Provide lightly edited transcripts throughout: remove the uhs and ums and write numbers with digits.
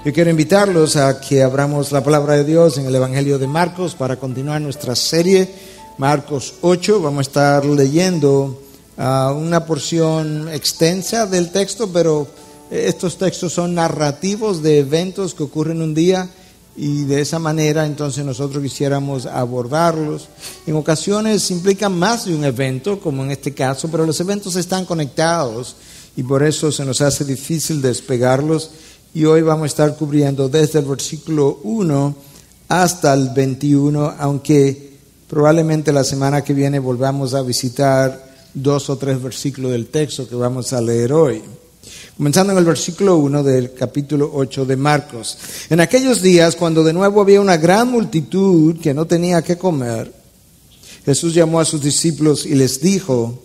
Yo quiero invitarlos a que abramos la palabra de Dios en el Evangelio de Marcos para continuar nuestra serie, Marcos 8. Vamos a estar leyendo una porción extensa del texto, pero estos textos son narrativos de eventos que ocurren un día y de esa manera entonces nosotros quisiéramos abordarlos. En ocasiones implican más de un evento, como en este caso, pero los eventos están conectados y por eso se nos hace difícil despegarlos. Y hoy vamos a estar cubriendo desde el versículo 1 hasta el 21, aunque probablemente la semana que viene volvamos a visitar 2 o 3 versículos del texto que vamos a leer hoy. Comenzando en el versículo 1 del capítulo 8 de Marcos. En aquellos días, cuando de nuevo había una gran multitud que no tenía qué comer, Jesús llamó a sus discípulos y les dijo: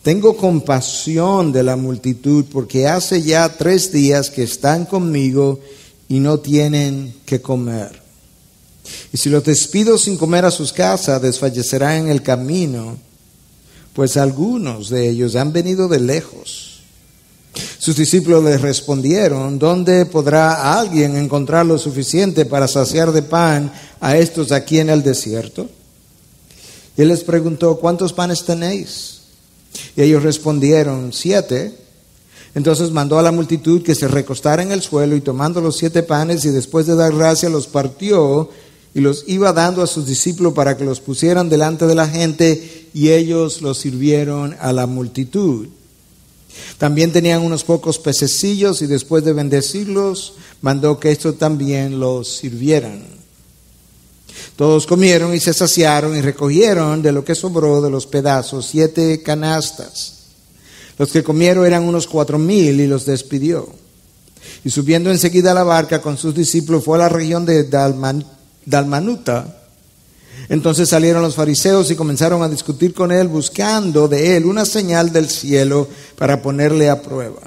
tengo compasión de la multitud, porque hace ya 3 días que están conmigo y no tienen qué comer. Y si los despido sin comer a sus casas, desfallecerán en el camino, pues algunos de ellos han venido de lejos. Sus discípulos les respondieron: ¿dónde podrá alguien encontrar lo suficiente para saciar de pan a estos aquí en el desierto? Y él les preguntó: ¿cuántos panes tenéis? Y ellos respondieron: 7. Entonces mandó a la multitud que se recostara en el suelo, y tomando los 7 panes y después de dar gracia los partió y los iba dando a sus discípulos para que los pusieran delante de la gente, y ellos los sirvieron a la multitud. También tenían unos pocos pececillos, y después de bendecirlos mandó que estos también los sirvieran. Todos comieron y se saciaron y recogieron de lo que sobró de los pedazos 7 canastas. Los que comieron eran unos 4,000 y los despidió. Y subiendo enseguida a la barca con sus discípulos fue a la región de Dalmanuta. Entonces salieron los fariseos y comenzaron a discutir con él, buscando de él una señal del cielo para ponerle a prueba.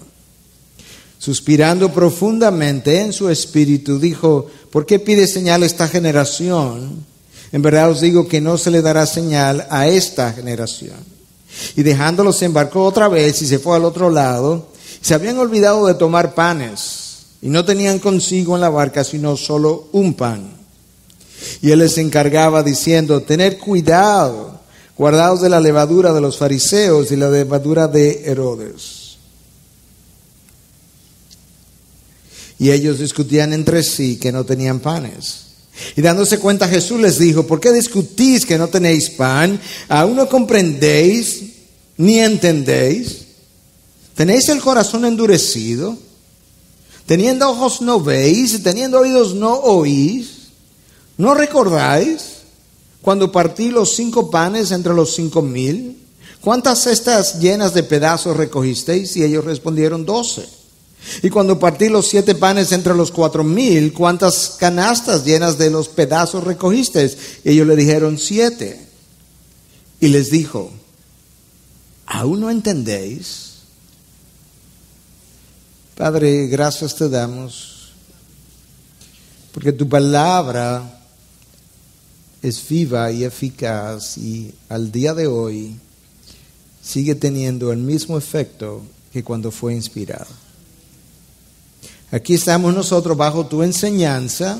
Suspirando profundamente en su espíritu, dijo: ¿por qué pide señal esta generación? En verdad os digo que no se le dará señal a esta generación. Y dejándolos se embarcó otra vez y se fue al otro lado. Se habían olvidado de tomar panes y no tenían consigo en la barca sino solo un pan. Y él les encargaba diciendo: tened cuidado, guardaos de la levadura de los fariseos y la levadura de Herodes. Y ellos discutían entre sí que no tenían panes. Y dándose cuenta Jesús les dijo: ¿por qué discutís que no tenéis pan? ¿Aún no comprendéis ni entendéis? ¿Tenéis el corazón endurecido? ¿Teniendo ojos no veis? ¿Teniendo oídos no oís? ¿No recordáis cuando partí los 5 panes entre los 5,000? ¿Cuántas cestas llenas de pedazos recogisteis? Y ellos respondieron: 12. Y cuando partí los 7 panes entre los 4,000, ¿cuántas canastas llenas de los pedazos recogisteis? Y ellos le dijeron: 7. Y les dijo: ¿aún no entendéis? Padre, gracias te damos, porque tu palabra es viva y eficaz, y al día de hoy sigue teniendo el mismo efecto que cuando fue inspirada. Aquí estamos nosotros bajo tu enseñanza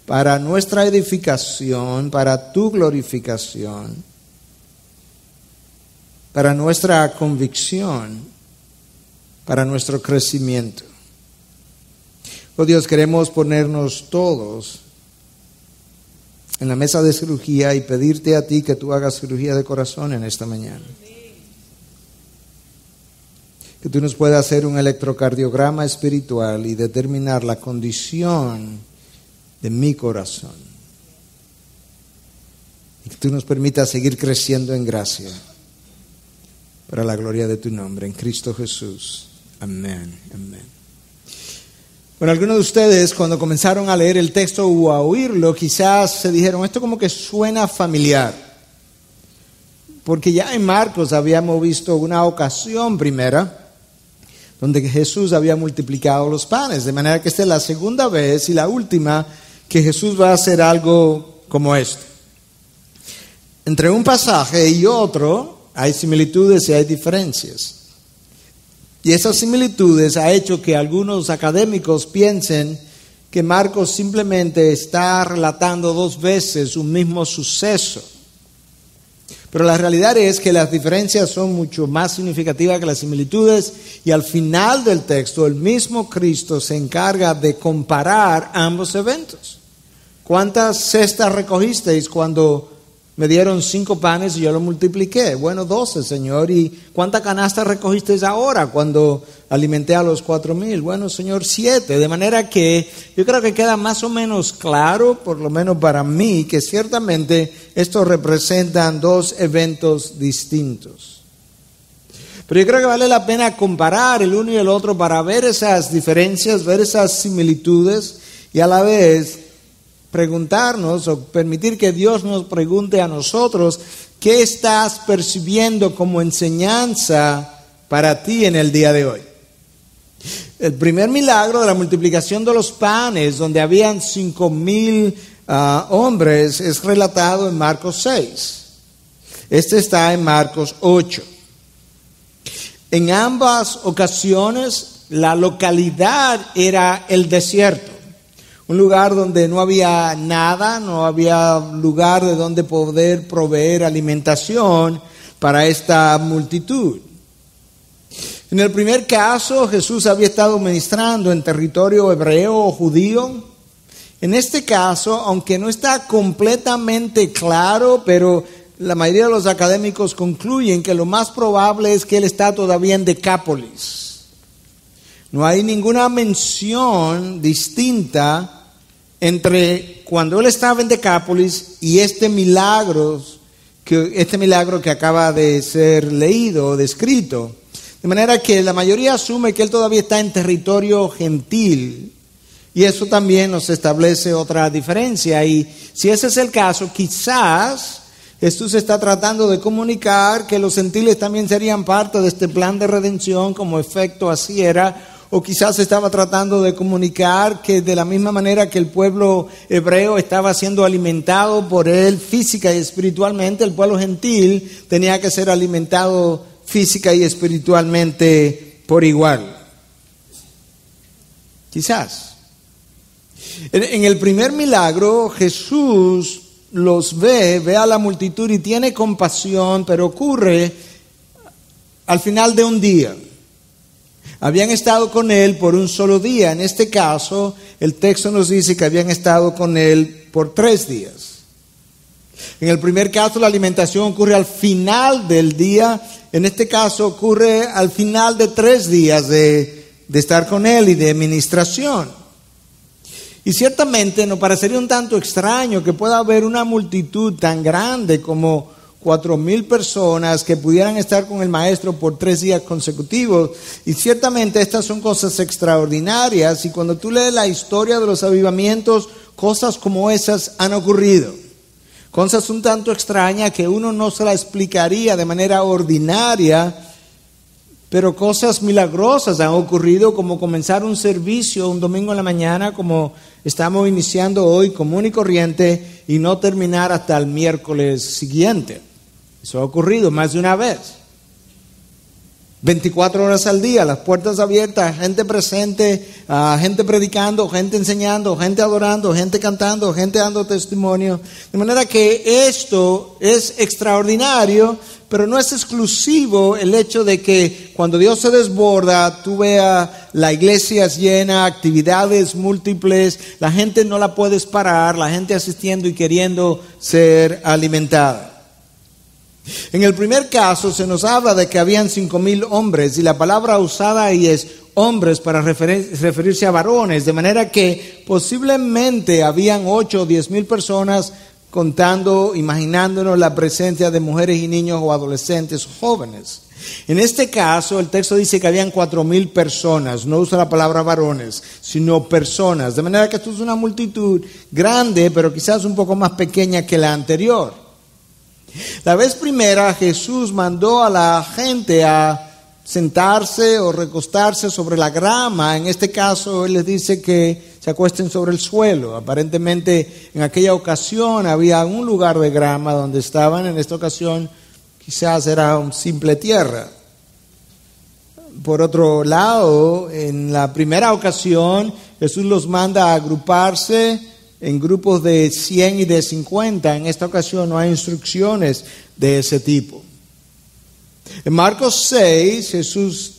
para nuestra edificación, para tu glorificación, para nuestra convicción, para nuestro crecimiento. Oh Dios, queremos ponernos todos en la mesa de cirugía y pedirte a ti que tú hagas cirugía de corazón en esta mañana. Que tú nos puedas hacer un electrocardiograma espiritual y determinar la condición de mi corazón. Y que tú nos permitas seguir creciendo en gracia para la gloria de tu nombre, en Cristo Jesús. Amén. Amén. Bueno, algunos de ustedes cuando comenzaron a leer el texto o a oírlo, quizás se dijeron: esto como que suena familiar. Porque ya en Marcos habíamos visto una ocasión primera donde Jesús había multiplicado los panes, de manera que esta es la segunda vez y la última que Jesús va a hacer algo como esto. Entre un pasaje y otro hay similitudes y hay diferencias. Y esas similitudes ha hecho que algunos académicos piensen que Marcos simplemente está relatando dos veces un mismo suceso. Pero la realidad es que las diferencias son mucho más significativas que las similitudes, y al final del texto el mismo Cristo se encarga de comparar ambos eventos. ¿Cuántas cestas recogisteis cuando me dieron 5 panes y yo lo multipliqué? Bueno, 12, Señor. ¿Y cuántas canastas recogisteis ahora cuando alimenté a los 4,000? Bueno, Señor, 7. De manera que yo creo que queda más o menos claro, por lo menos para mí, que ciertamente estos representan dos eventos distintos. Pero yo creo que vale la pena comparar el uno y el otro para ver esas diferencias, ver esas similitudes, y a la vez preguntarnos o permitir que Dios nos pregunte a nosotros: ¿qué estás percibiendo como enseñanza para ti en el día de hoy? El primer milagro de la multiplicación de los panes, donde habían 5,000 hombres, es relatado en Marcos 6. Este está en Marcos 8. En ambas ocasiones la localidad era el desierto. Un lugar donde no había nada, no había lugar de donde poder proveer alimentación para esta multitud. En el primer caso, Jesús había estado ministrando en territorio hebreo o judío. En este caso, aunque no está completamente claro, pero la mayoría de los académicos concluyen que lo más probable es que él está todavía en Decápolis. No hay ninguna mención distinta entre cuando él estaba en Decápolis y este milagro que acaba de ser leído o descrito. De manera que la mayoría asume que él todavía está en territorio gentil, y eso también nos establece otra diferencia. Y si ese es el caso, quizás Jesús está tratando de comunicar que los gentiles también serían parte de este plan de redención, como efecto así era. O quizás estaba tratando de comunicar que de la misma manera que el pueblo hebreo estaba siendo alimentado por él física y espiritualmente, el pueblo gentil tenía que ser alimentado física y espiritualmente por igual. Quizás. En el primer milagro, Jesús los ve a la multitud y tiene compasión, pero ocurre al final de un día. Habían estado con él por un solo día. En este caso, el texto nos dice que habían estado con él por 3 días. En el primer caso, la alimentación ocurre al final del día. En este caso, ocurre al final de 3 días de estar con él y de ministración. Y ciertamente nos parecería un tanto extraño que pueda haber una multitud tan grande como 4,000 personas que pudieran estar con el maestro por 3 días consecutivos. Y ciertamente estas son cosas extraordinarias, y cuando tú lees la historia de los avivamientos, cosas como esas han ocurrido. Cosas un tanto extrañas que uno no se la explicaría de manera ordinaria, pero cosas milagrosas han ocurrido, como comenzar un servicio un domingo en la mañana, como estamos iniciando hoy, común y corriente, y no terminar hasta el miércoles siguiente. Eso ha ocurrido más de una vez. 24 horas al día, las puertas abiertas, gente presente, gente predicando, gente enseñando, gente adorando, gente cantando, gente dando testimonio. De manera que esto es extraordinario, pero no es exclusivo el hecho de que cuando Dios se desborda, tú veas la iglesia llena, actividades múltiples, la gente no la puedes parar, la gente asistiendo y queriendo ser alimentada. En el primer caso se nos habla de que habían 5,000 hombres, y la palabra usada ahí es hombres para referirse a varones, de manera que posiblemente habían 8 o 10,000 personas, contando, imaginándonos la presencia de mujeres y niños o adolescentes o jóvenes. En este caso el texto dice que habían 4,000 personas, no usa la palabra varones, sino personas, de manera que esto es una multitud grande, pero quizás un poco más pequeña que la anterior. La vez primera Jesús mandó a la gente a sentarse o recostarse sobre la grama. En este caso Él les dice que se acuesten sobre el suelo. Aparentemente en aquella ocasión había un lugar de grama donde estaban. En esta ocasión quizás era un simple tierra. Por otro lado, en la primera ocasión, Jesús los manda a agruparse en grupos de 100 y de 50. En esta ocasión no hay instrucciones de ese tipo. En Marcos 6, Jesús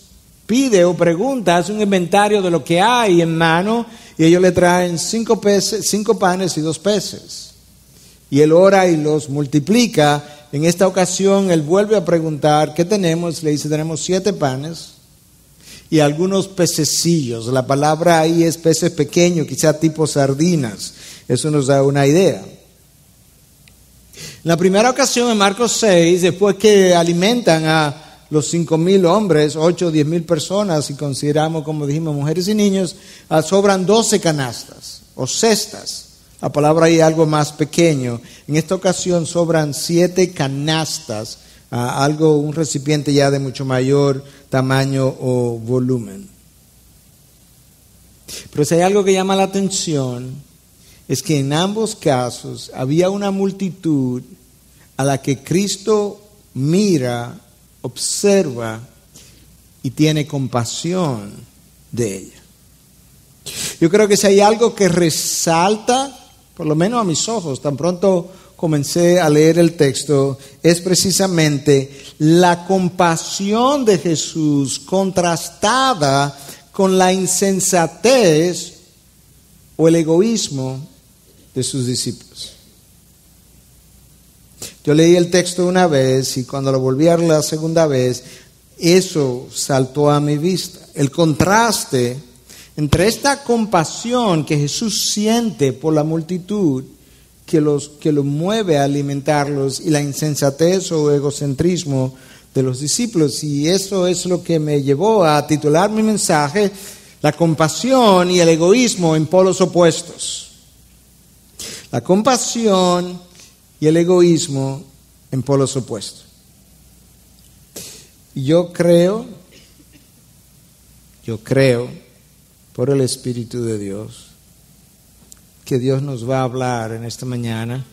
pide o pregunta, hace un inventario de lo que hay en mano, y ellos le traen 5 panes y 2 peces. Y él ora y los multiplica. En esta ocasión, él vuelve a preguntar, ¿qué tenemos? Le dice, tenemos 7 panes y algunos pececillos. La palabra ahí es peces pequeños, quizá tipo sardinas. Eso nos da una idea. En la primera ocasión, en Marcos 6, después que alimentan a los 5,000 hombres, 8 o 10,000 personas, si consideramos, como dijimos, mujeres y niños, sobran 12 canastas o cestas. La palabra ahí es algo más pequeño. En esta ocasión sobran 7 canastas, un recipiente ya de mucho mayor tamaño o volumen. Pero si hay algo que llama la atención, es que en ambos casos había una multitud a la que Cristo mira, observa y tiene compasión de ella. Yo creo que si hay algo que resalta, por lo menos a mis ojos, tan pronto comencé a leer el texto, es precisamente la compasión de Jesús contrastada con la insensatez o el egoísmo de sus discípulos. Yo leí el texto una vez y cuando lo volví a leer la segunda vez, eso saltó a mi vista. El contraste entre esta compasión que Jesús siente por la multitud que lo mueve a alimentarlos y la insensatez o egocentrismo de los discípulos. Y eso es lo que me llevó a titular mi mensaje, la compasión y el egoísmo en polos opuestos. La compasión y el egoísmo en polos opuestos. Yo creo, por el Espíritu de Dios, que Dios nos va a hablar en esta mañana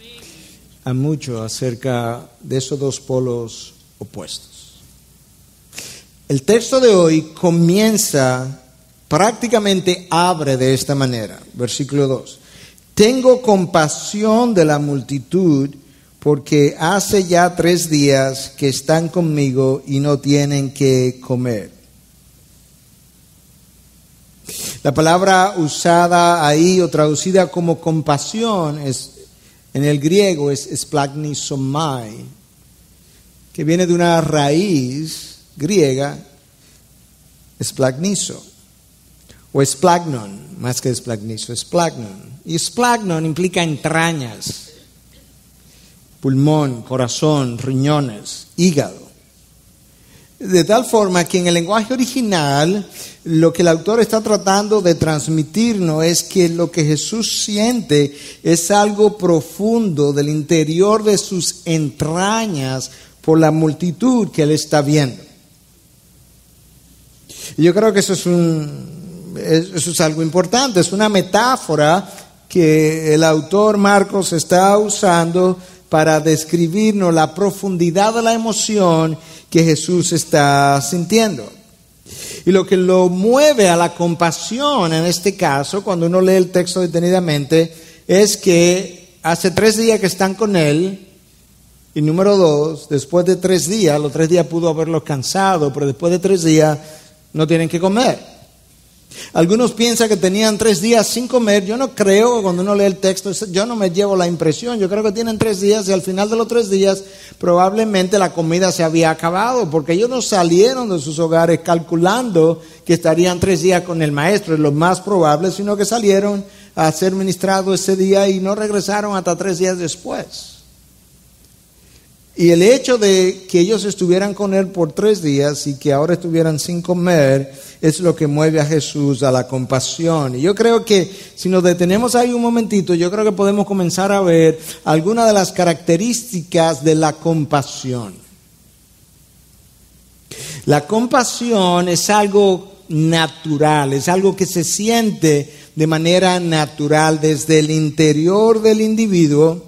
a mucho acerca de esos dos polos opuestos. El texto de hoy comienza, prácticamente abre de esta manera, versículo 2. Tengo compasión de la multitud porque hace ya 3 días que están conmigo y no tienen que comer. La palabra usada ahí o traducida como compasión en el griego es splagnisomai, que viene de una raíz griega, splagniso, o splagnon, más que splagniso, splagnon. Y splagnon implica entrañas, pulmón, corazón, riñones, hígado. De tal forma que en el lenguaje original lo que el autor está tratando de transmitirnos es que lo que Jesús siente es algo profundo del interior de sus entrañas por la multitud que él está viendo. Y yo creo que eso es algo importante, es una metáfora que el autor Marcos está usando para describirnos la profundidad de la emoción que Jesús está sintiendo. Y lo que lo mueve a la compasión en este caso, cuando uno lee el texto detenidamente, es que hace 3 días que están con él, y número 2, después de 3 días, los 3 días pudo haberlos cansado, pero después de 3 días no tienen que comer. Algunos piensan que tenían 3 días sin comer. Yo no creo, cuando uno lee el texto, yo no me llevo la impresión. Yo creo que tienen 3 días y al final de los 3 días probablemente la comida se había acabado, porque ellos no salieron de sus hogares calculando que estarían 3 días con el maestro, es lo más probable, sino que salieron a ser ministrados ese día y no regresaron hasta 3 días después. Y el hecho de que ellos estuvieran con él por 3 días y que ahora estuvieran sin comer es lo que mueve a Jesús a la compasión. Y yo creo que si nos detenemos ahí un momentito, yo creo que podemos comenzar a ver algunas de las características de la compasión. La compasión es algo natural, es algo que se siente de manera natural desde el interior del individuo.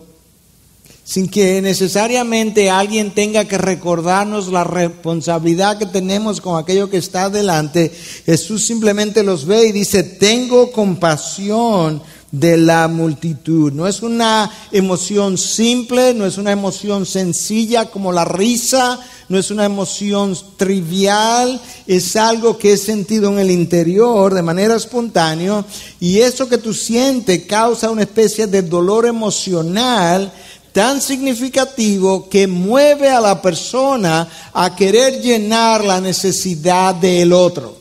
sin que necesariamente alguien tenga que recordarnos la responsabilidad que tenemos con aquello que está delante. Jesús simplemente los ve y dice, tengo compasión de la multitud. No es una emoción simple, no es una emoción sencilla como la risa, no es una emoción trivial, es algo que es sentido en el interior de manera espontánea, y eso que tú sientes causa una especie de dolor emocional tan significativo que mueve a la persona a querer llenar la necesidad del otro.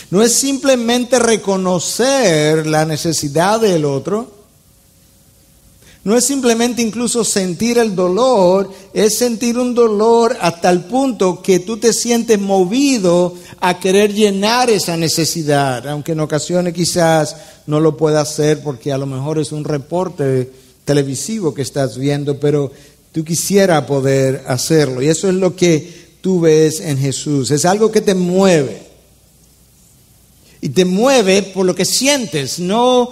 No es simplemente reconocer la necesidad del otro, no es simplemente incluso sentir el dolor, es sentir un dolor hasta el punto que tú te sientes movido a querer llenar esa necesidad, aunque en ocasiones quizás no lo pueda hacer porque a lo mejor es un reporte televisivo que estás viendo, pero tú quisieras poder hacerlo. Y eso es lo que tú ves en Jesús, es algo que te mueve. Y te mueve por lo que sientes, no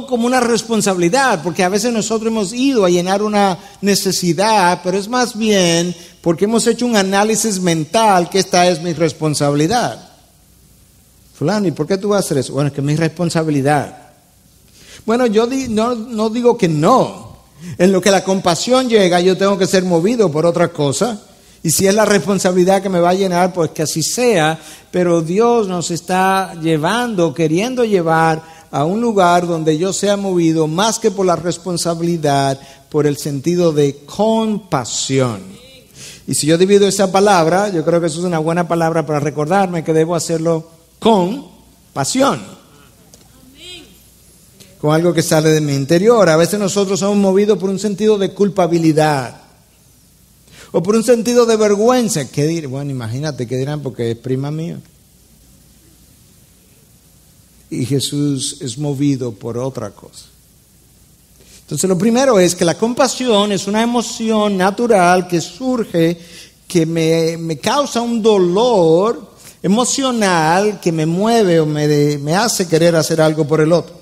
como una responsabilidad, porque a veces nosotros hemos ido a llenar una necesidad, pero es más bien porque hemos hecho un análisis mental que esta es mi responsabilidad. Fulano, ¿y por qué tú vas a hacer eso? Bueno, es que es mi responsabilidad. Bueno, yo no digo que no. En lo que la compasión llega, yo tengo que ser movido por otra cosa. Y si es la responsabilidad que me va a llenar, pues que así sea. Pero Dios nos está llevando, queriendo llevar a un lugar donde yo sea movido más que por la responsabilidad, por el sentido de compasión. Y si yo divido esa palabra, yo creo que eso es una buena palabra para recordarme que debo hacerlo con pasión. Con algo que sale de mi interior. A veces nosotros somos movidos por un sentido de culpabilidad. O por un sentido de vergüenza. ¿Qué dirán? Bueno, imagínate, ¿qué dirán? Porque es prima mía. Y Jesús es movido por otra cosa. Entonces lo primero es que la compasión es una emoción natural que surge, que me causa un dolor emocional que me mueve o me hace querer hacer algo por el otro.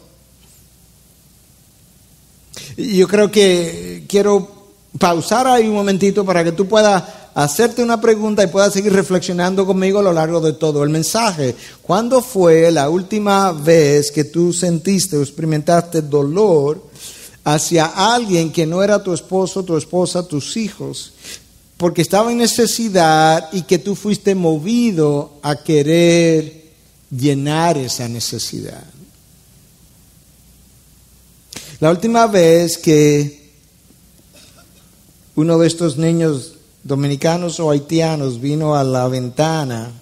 Y yo creo que quiero pausar ahí un momentito para que tú puedas hacerte una pregunta y puedas seguir reflexionando conmigo a lo largo de todo el mensaje. ¿Cuándo fue la última vez que tú sentiste o experimentaste dolor hacia alguien que no era tu esposo, tu esposa, tus hijos, porque estaba en necesidad y que tú fuiste movido a querer llenar esa necesidad? La última vez que uno de estos niños dominicanos o haitianos vino a la ventana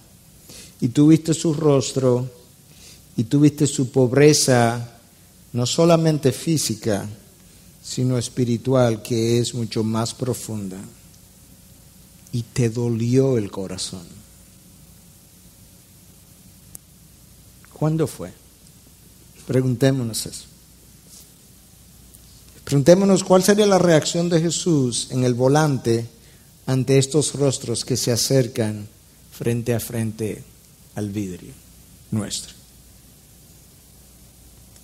y tú viste su rostro y tú viste su pobreza, no solamente física, sino espiritual, que es mucho más profunda, y te dolió el corazón. ¿Cuándo fue? Preguntémonos eso. Preguntémonos cuál sería la reacción de Jesús en el volante ante estos rostros que se acercan frente a frente al vidrio nuestro.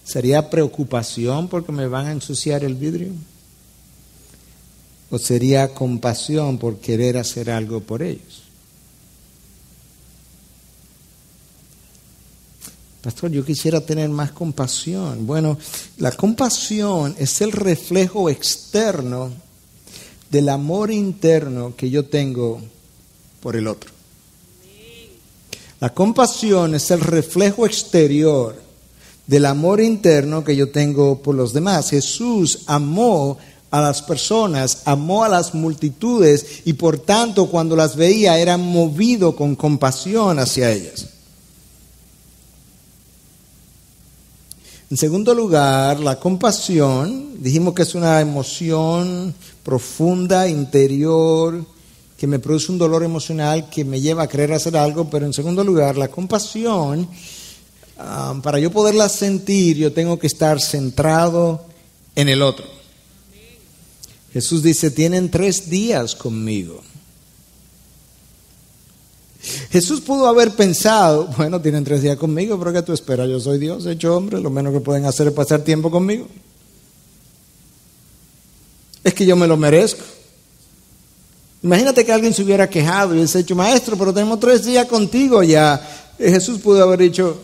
¿Sería preocupación porque me van a ensuciar el vidrio? ¿O sería compasión por querer hacer algo por ellos? Pastor, yo quisiera tener más compasión. Bueno, la compasión es el reflejo externo del amor interno que yo tengo por el otro. La compasión es el reflejo exterior del amor interno que yo tengo por los demás. Jesús amó a las personas, amó a las multitudes y por tanto cuando las veía era movido con compasión hacia ellas. En segundo lugar, la compasión, dijimos que es una emoción profunda, interior, que me produce un dolor emocional que me lleva a querer hacer algo, pero en segundo lugar, la compasión, para yo poderla sentir, yo tengo que estar centrado en el otro. Jesús dice, tienen 3 días conmigo. Jesús pudo haber pensado, bueno, tienen 3 días conmigo, pero ¿qué tú esperas? Yo soy Dios, hecho hombre, lo menos que pueden hacer es pasar tiempo conmigo. Es que yo me lo merezco. Imagínate que alguien se hubiera quejado y hubiese dicho, maestro, pero tenemos 3 días contigo ya. Jesús pudo haber dicho,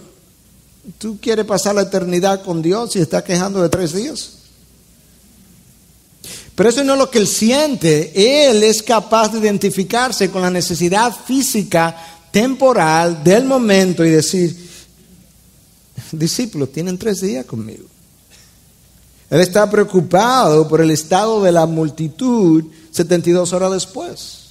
¿tú quieres pasar la eternidad con Dios y estás quejando de 3 días? Pero eso no es lo que él siente. Él es capaz de identificarse con la necesidad física, temporal, del momento y decir, discípulos, tienen 3 días conmigo. Él está preocupado por el estado de la multitud 72 horas después.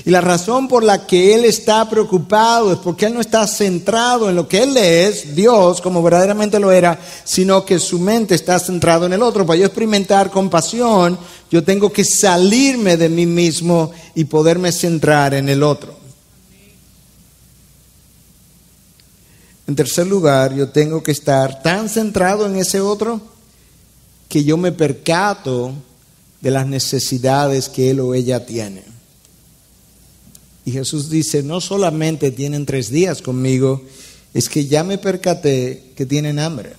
Y la razón por la que él está preocupado es porque él no está centrado en lo que él es, Dios, como verdaderamente lo era, sino que su mente está centrada en el otro. Para yo experimentar compasión, yo tengo que salirme de mí mismo y poderme centrar en el otro. En tercer lugar, yo tengo que estar tan centrado en ese otro que yo me percato de las necesidades que él o ella tiene. Y Jesús dice, no solamente tienen 3 días conmigo, es que ya me percaté que tienen hambre.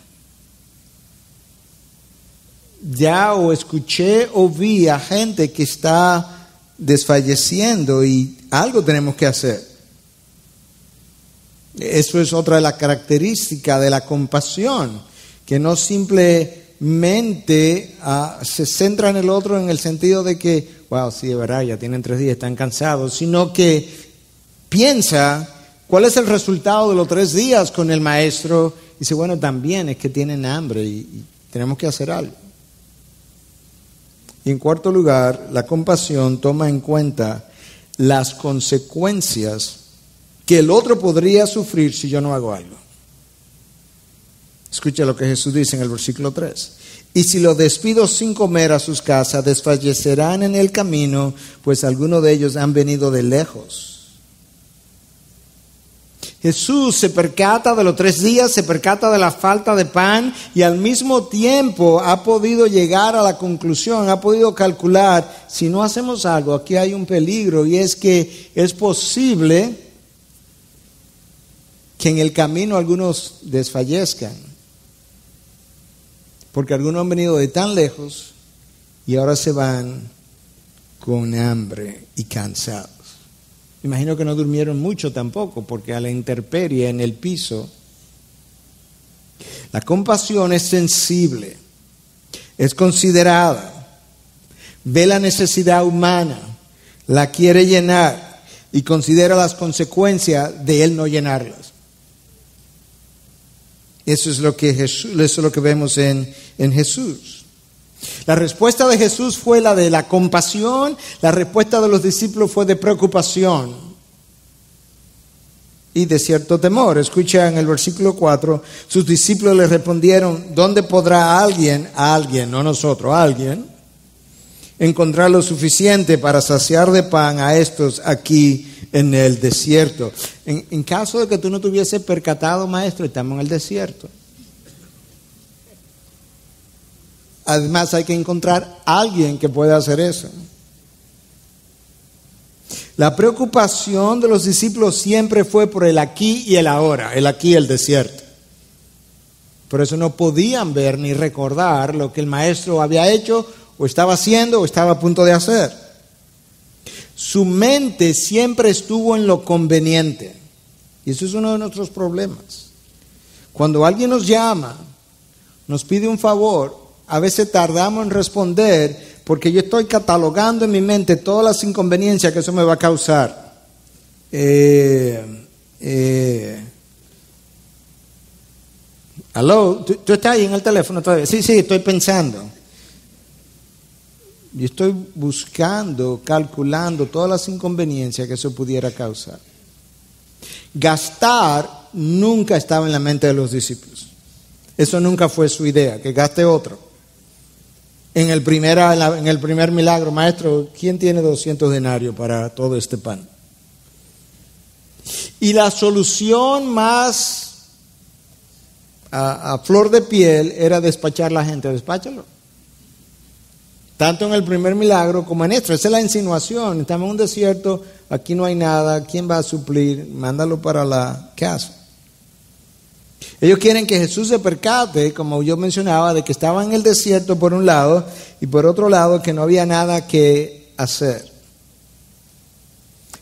Ya o escuché o vi a gente que está desfalleciendo y algo tenemos que hacer. Eso es otra de las características de la compasión, que no simplemente se centra en el otro en el sentido de que, wow, sí, de verdad, ya tienen 3 días, están cansados, sino que piensa cuál es el resultado de los 3 días con el maestro y dice, bueno, también es que tienen hambre y tenemos que hacer algo. Y en cuarto lugar, la compasión toma en cuenta las consecuencias que el otro podría sufrir si yo no hago algo. Escucha lo que Jesús dice en el versículo 3. Y si los despido sin comer a sus casas, desfallecerán en el camino, pues algunos de ellos han venido de lejos. Jesús se percata de los 3 días, se percata de la falta de pan y al mismo tiempo ha podido llegar a la conclusión, ha podido calcular, si no hacemos algo, aquí hay un peligro y es que es posible que en el camino algunos desfallezcan, porque algunos han venido de tan lejos y ahora se van con hambre y cansados. Imagino que no durmieron mucho tampoco, porque a la intemperie en el piso. La compasión es sensible, es considerada, ve la necesidad humana, la quiere llenar y considera las consecuencias de él no llenarlas. Eso es lo que vemos en Jesús. La respuesta de Jesús fue la de la compasión, la respuesta de los discípulos fue de preocupación y de cierto temor. Escucha en el versículo 4, sus discípulos le respondieron, ¿dónde podrá alguien, no nosotros, alguien, encontrar lo suficiente para saciar de pan a estos aquí en el desierto? En caso de que tú no te hubieses percatado, maestro, estamos en el desierto. Además hay que encontrar a alguien que pueda hacer eso. La preocupación de los discípulos siempre fue por el aquí y el ahora, el aquí y el desierto. Por eso no podían ver ni recordar lo que el maestro había hecho o estaba haciendo o estaba a punto de hacer. Su mente siempre estuvo en lo conveniente. Y eso es uno de nuestros problemas. Cuando alguien nos llama, nos pide un favor, a veces tardamos en responder porque yo estoy catalogando en mi mente todas las inconveniencias que eso me va a causar. ¿Aló? ¿Tú estás ahí en el teléfono todavía? Sí, estoy pensando. Yo estoy buscando, calculando todas las inconveniencias que eso pudiera causar. Gastar nunca estaba en la mente de los discípulos. Eso nunca fue su idea, que gaste otro. En el primer milagro, maestro, ¿quién tiene 200 denarios para todo este pan? Y la solución más a flor de piel era despachar a la gente. Despáchalo. Tanto en el primer milagro como en esto. Esa es la insinuación. Estamos en un desierto, aquí no hay nada. ¿Quién va a suplir? Mándalo para la casa. Ellos quieren que Jesús se percate, como yo mencionaba, de que estaba en el desierto por un lado y por otro lado que no había nada que hacer.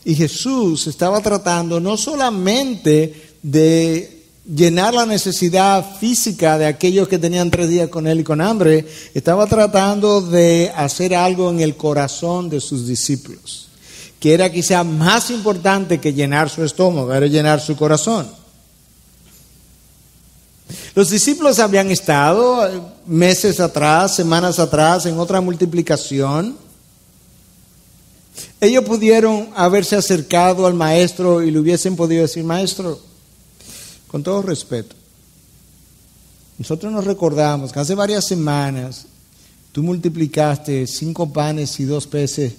Y Jesús estaba tratando no solamente de llenar la necesidad física de aquellos que tenían 3 días con él y con hambre, estaba tratando de hacer algo en el corazón de sus discípulos, que era quizá más importante que llenar su estómago, era llenar su corazón. Los discípulos habían estado meses atrás, semanas atrás, en otra multiplicación. Ellos pudieron haberse acercado al maestro y le hubiesen podido decir: maestro, con todo respeto, nosotros nos recordamos que hace varias semanas tú multiplicaste 5 panes y 2 peces.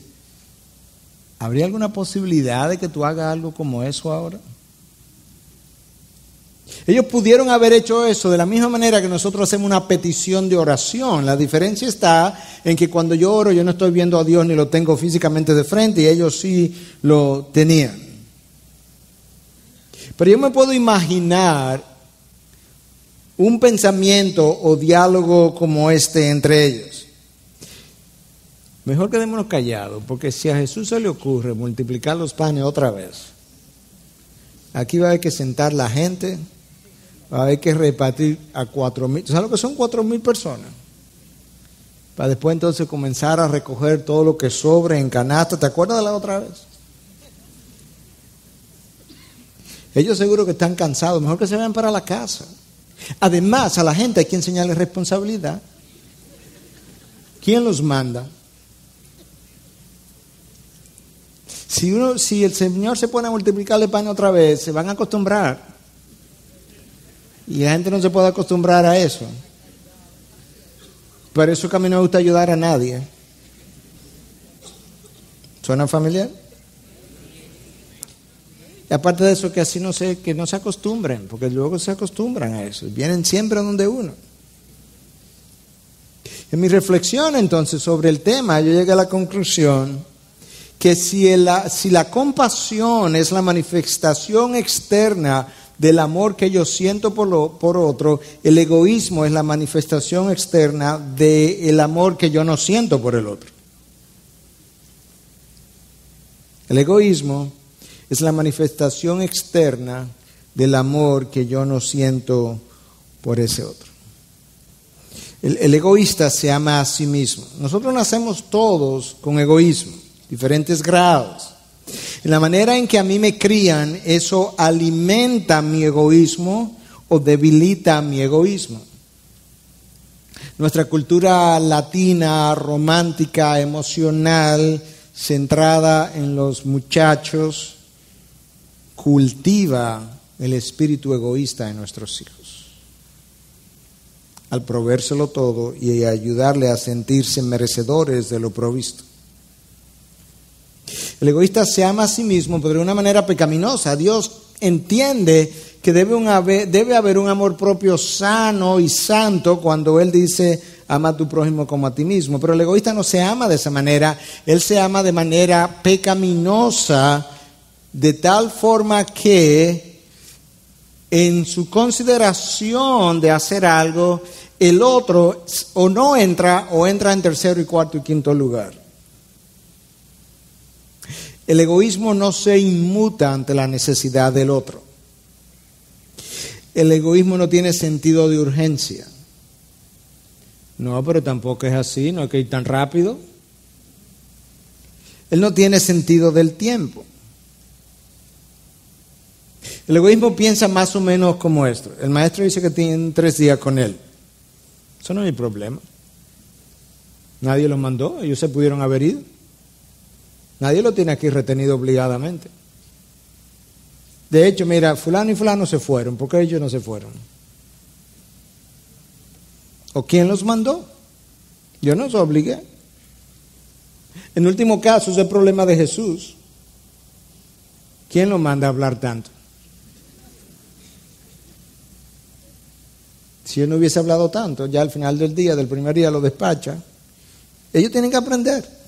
¿Habría alguna posibilidad de que tú hagas algo como eso ahora? Ellos pudieron haber hecho eso de la misma manera que nosotros hacemos una petición de oración. La diferencia está en que cuando yo oro, yo no estoy viendo a Dios ni lo tengo físicamente de frente, y ellos sí lo tenían. Pero yo me puedo imaginar un pensamiento o diálogo como este entre ellos. Mejor quedémonos callados, porque si a Jesús se le ocurre multiplicar los panes otra vez, aquí va a haber que sentar la gente, va a haber que repartir a 4,000. ¿Sabes lo que son 4,000 personas? Para después entonces comenzar a recoger todo lo que sobre en canasta. ¿Te acuerdas de la otra vez? Ellos seguro que están cansados, mejor que se vayan para la casa. Además, a la gente hay que enseñarles responsabilidad. ¿Quién los manda? Si el Señor se pone a multiplicarle pan otra vez, se van a acostumbrar. Y la gente no se puede acostumbrar a eso. Por eso que a mí no me gusta ayudar a nadie. ¿Suena familiar? Y aparte de eso, que así que no se acostumbren, porque luego se acostumbran a eso. Vienen siempre donde uno. En mi reflexión entonces sobre el tema, yo llegué a la conclusión que si la compasión es la manifestación externa del amor que yo siento por otro, el egoísmo es la manifestación externa del amor que yo no siento por el otro. El egoísmo es la manifestación externa del amor que yo no siento por ese otro. El egoísta se ama a sí mismo. Nosotros nacemos todos con egoísmo, diferentes grados. En la manera en que a mí me crían, eso alimenta mi egoísmo o debilita mi egoísmo. Nuestra cultura latina, romántica, emocional, centrada en los muchachos, cultiva el espíritu egoísta en nuestros hijos, al provérselo todo y ayudarle a sentirse merecedores de lo provisto. El egoísta se ama a sí mismo, pero de una manera pecaminosa. Dios entiende que debe haber un amor propio sano y santo cuando Él dice: ama a tu prójimo como a ti mismo. Pero el egoísta no se ama de esa manera, él se ama de manera pecaminosa, de tal forma que en su consideración de hacer algo, el otro o no entra o entra en tercero y cuarto y quinto lugar. El egoísmo no se inmuta ante la necesidad del otro. El egoísmo no tiene sentido de urgencia. No, pero tampoco es así, no hay que ir tan rápido. Él no tiene sentido del tiempo. El egoísmo piensa más o menos como esto. El maestro dice que tienen 3 días con él. Eso no es mi problema. Nadie los mandó, ellos se pudieron haber ido. Nadie lo tiene aquí retenido obligadamente. De hecho, mira, fulano y fulano se fueron. ¿Por qué ellos no se fueron? ¿O quién los mandó? Yo no los obligué. En último caso, es el problema de Jesús. ¿Quién lo manda a hablar tanto? Si él no hubiese hablado tanto, ya al final del día, del primer día, lo despacha. Ellos tienen que aprender.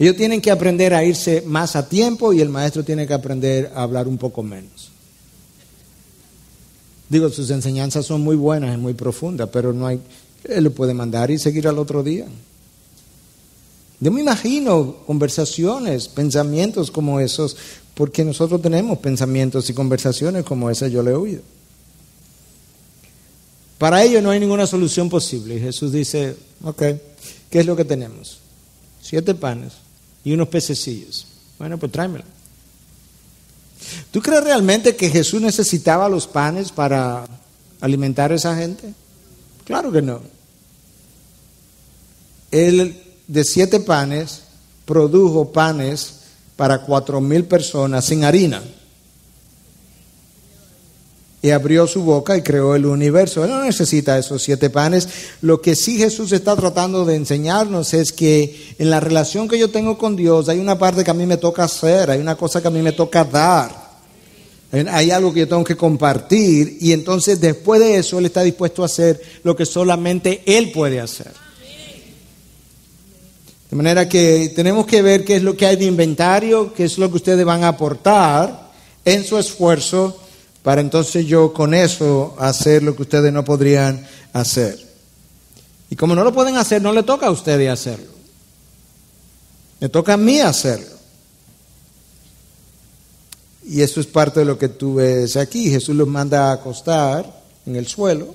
Ellos tienen que aprender a irse más a tiempo y el maestro tiene que aprender a hablar un poco menos. Digo, sus enseñanzas son muy buenas y muy profundas, pero no hay... Él lo puede mandar y seguir al otro día. Yo me imagino conversaciones, pensamientos como esos, porque nosotros tenemos pensamientos y conversaciones como esas, yo le he oído. Para ello no hay ninguna solución posible. Y Jesús dice, ok, ¿qué es lo que tenemos? 7 panes y unos pececillos. Bueno, pues tráemelo. ¿Tú crees realmente que Jesús necesitaba los panes para alimentar a esa gente? Claro que no. Él de 7 panes produjo panes para 4,000 personas sin harina. Y abrió su boca y creó el universo. Él no necesita esos 7 panes. Lo que sí Jesús está tratando de enseñarnos es que en la relación que yo tengo con Dios hay una parte que a mí me toca hacer, hay una cosa que a mí me toca dar. Hay algo que yo tengo que compartir y entonces después de eso Él está dispuesto a hacer lo que solamente Él puede hacer. De manera que tenemos que ver qué es lo que hay de inventario, qué es lo que ustedes van a aportar en su esfuerzo para entonces yo con eso hacer lo que ustedes no podrían hacer. Y como no lo pueden hacer, no le toca a ustedes hacerlo. Me toca a mí hacerlo. Y eso es parte de lo que tú ves aquí. Jesús los manda a acostar en el suelo.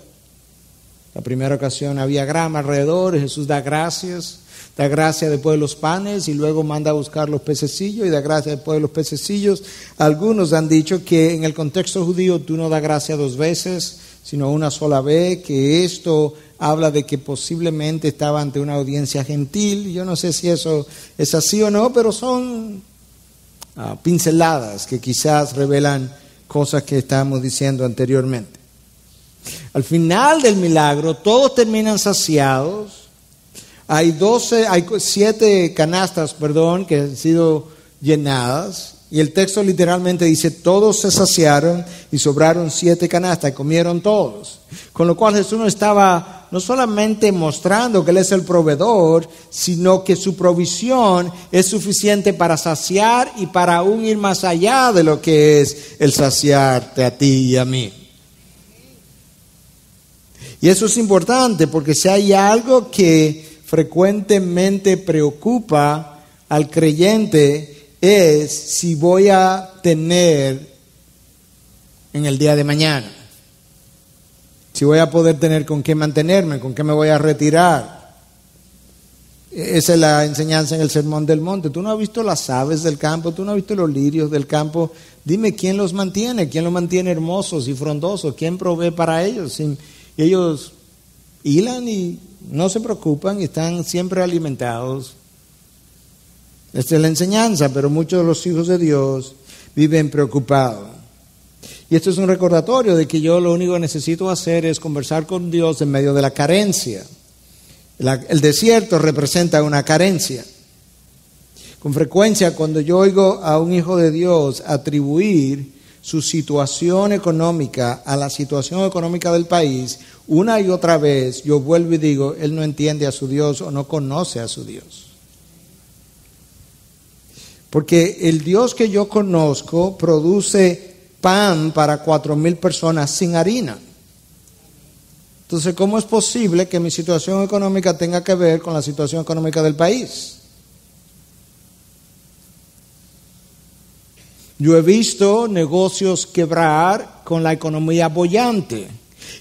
La primera ocasión había grama alrededor, Jesús da gracias después de los panes y luego manda a buscar los pececillos y da gracias después de los pececillos. Algunos han dicho que en el contexto judío tú no das gracias 2 veces, sino una sola vez, que esto habla de que posiblemente estaba ante una audiencia gentil. Yo no sé si eso es así o no, pero son pinceladas que quizás revelan cosas que estábamos diciendo anteriormente. Al final del milagro todos terminan saciados. Hay 7 canastas, que han sido llenadas. Y el texto literalmente dice, todos se saciaron y sobraron 7 canastas y comieron todos. Con lo cual Jesús no estaba no solamente mostrando que Él es el proveedor, sino que su provisión es suficiente para saciar y para aún ir más allá de lo que es el saciarte a ti y a mí. Y eso es importante porque si hay algo que frecuentemente preocupa al creyente es si voy a tener en el día de mañana. Si voy a poder tener con qué mantenerme, con qué me voy a retirar. Esa es la enseñanza en el Sermón del Monte. Tú no has visto las aves del campo, tú no has visto los lirios del campo. Dime quién los mantiene hermosos y frondosos, quién provee para ellos. Y ellos hilan y no se preocupan y están siempre alimentados. Esta es la enseñanza, pero muchos de los hijos de Dios viven preocupados. Y esto es un recordatorio de que yo lo único que necesito hacer es conversar con Dios en medio de la carencia. El desierto representa una carencia. Con frecuencia, cuando yo oigo a un hijo de Dios atribuir su situación económica a la situación económica del país, una y otra vez yo vuelvo y digo, él no entiende a su Dios o no conoce a su Dios. Porque el Dios que yo conozco produce pan para 4,000 personas sin harina. Entonces, ¿cómo es posible que mi situación económica tenga que ver con la situación económica del país? Yo he visto negocios quebrar con la economía boyante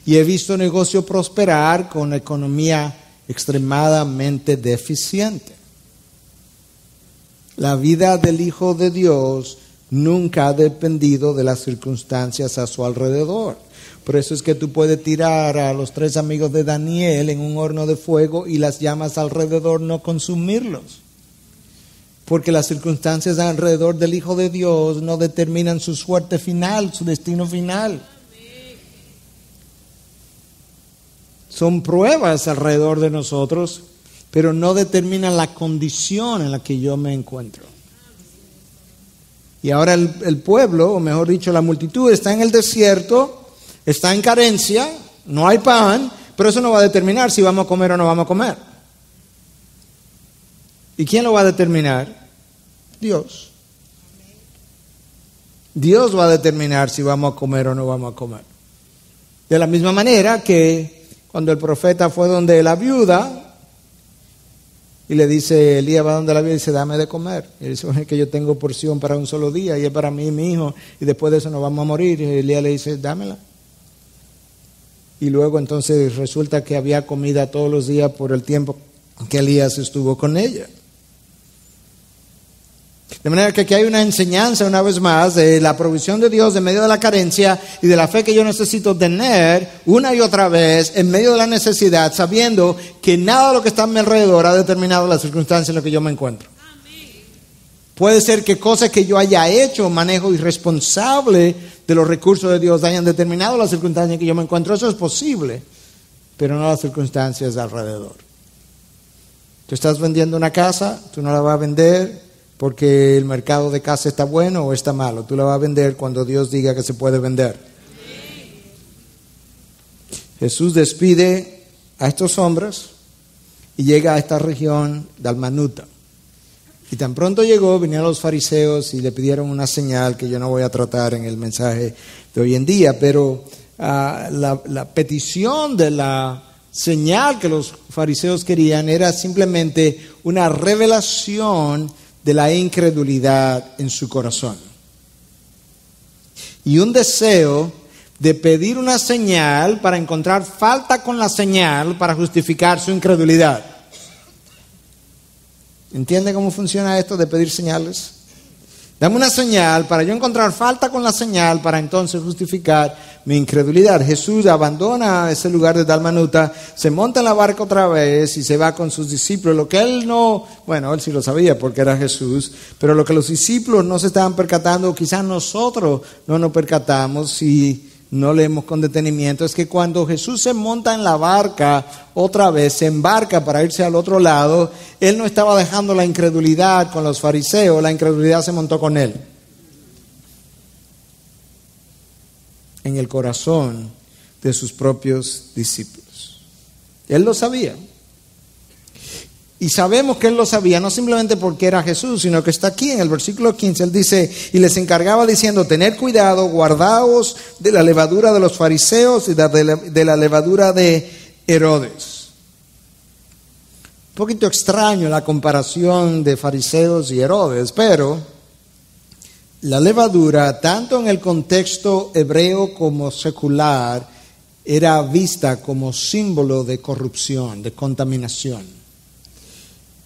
y he visto negocios prosperar con la economía extremadamente deficiente. La vida del Hijo de Dios nunca ha dependido de las circunstancias a su alrededor. Por eso es que tú puedes tirar a los 3 amigos de Daniel en un horno de fuego y las llamas alrededor no consumirlos. Porque las circunstancias alrededor del Hijo de Dios no determinan su suerte final, su destino final. Son pruebas alrededor de nosotros, pero no determinan la condición en la que yo me encuentro. Y ahora el pueblo, o mejor dicho, la multitud está en el desierto, está en carencia, no hay pan, pero eso no va a determinar si vamos a comer o no vamos a comer. ¿Y quién lo va a determinar? Dios. Dios va a determinar si vamos a comer o no vamos a comer. De la misma manera que cuando el profeta fue donde la viuda y le dice, Elías va donde la viuda y dice, dame de comer. Y dice, bueno, es que yo tengo porción para un solo día y es para mí y mi hijo y después de eso nos vamos a morir. Y Elías le dice, dámela. Y luego entonces resulta que había comida todos los días por el tiempo que Elías estuvo con ella. De manera que aquí hay una enseñanza una vez más de la provisión de Dios en medio de la carencia y de la fe que yo necesito tener una y otra vez en medio de la necesidad, sabiendo que nada de lo que está a mi alrededor ha determinado las circunstancias en las que yo me encuentro. Puede ser que cosas que yo haya hecho, manejo irresponsable de los recursos de Dios, hayan determinado las circunstancias en que yo me encuentro. Eso es posible, pero no las circunstancias de alrededor. Tú estás vendiendo una casa, tú no la vas a vender porque el mercado de casa está bueno o está malo. Tú la vas a vender cuando Dios diga que se puede vender. Jesús despide a estos hombres y llega a esta región Dalmanuta. Y tan pronto llegó, vinieron los fariseos y le pidieron una señal que yo no voy a tratar en el mensaje de hoy en día, pero la petición de la señal que los fariseos querían era simplemente una revelación de la incredulidad en su corazón. Y un deseo de pedir una señal para encontrar falta con la señal para justificar su incredulidad. ¿Entiende cómo funciona esto de pedir señales? Dame una señal para yo encontrar falta con la señal para entonces justificar mi incredulidad. Jesús abandona ese lugar de Dalmanuta, se monta en la barca otra vez y se va con sus discípulos. Lo que él no, bueno, él sí lo sabía porque era Jesús, pero lo que los discípulos no se estaban percatando, quizás nosotros no nos percatamos si no leemos con detenimiento, es que cuando Jesús se monta en la barca otra vez, se embarca para irse al otro lado, él no estaba dejando la incredulidad con los fariseos, la incredulidad se montó con él. En el corazón de sus propios discípulos. Él lo sabía. Y sabemos que él lo sabía, no simplemente porque era Jesús, sino que está aquí en el versículo 15. Él dice, y les encargaba diciendo, tened cuidado, guardaos de la levadura de los fariseos y de la levadura de Herodes. Un poquito extraño la comparación de fariseos y Herodes, pero la levadura, tanto en el contexto hebreo como secular, era vista como símbolo de corrupción, de contaminación.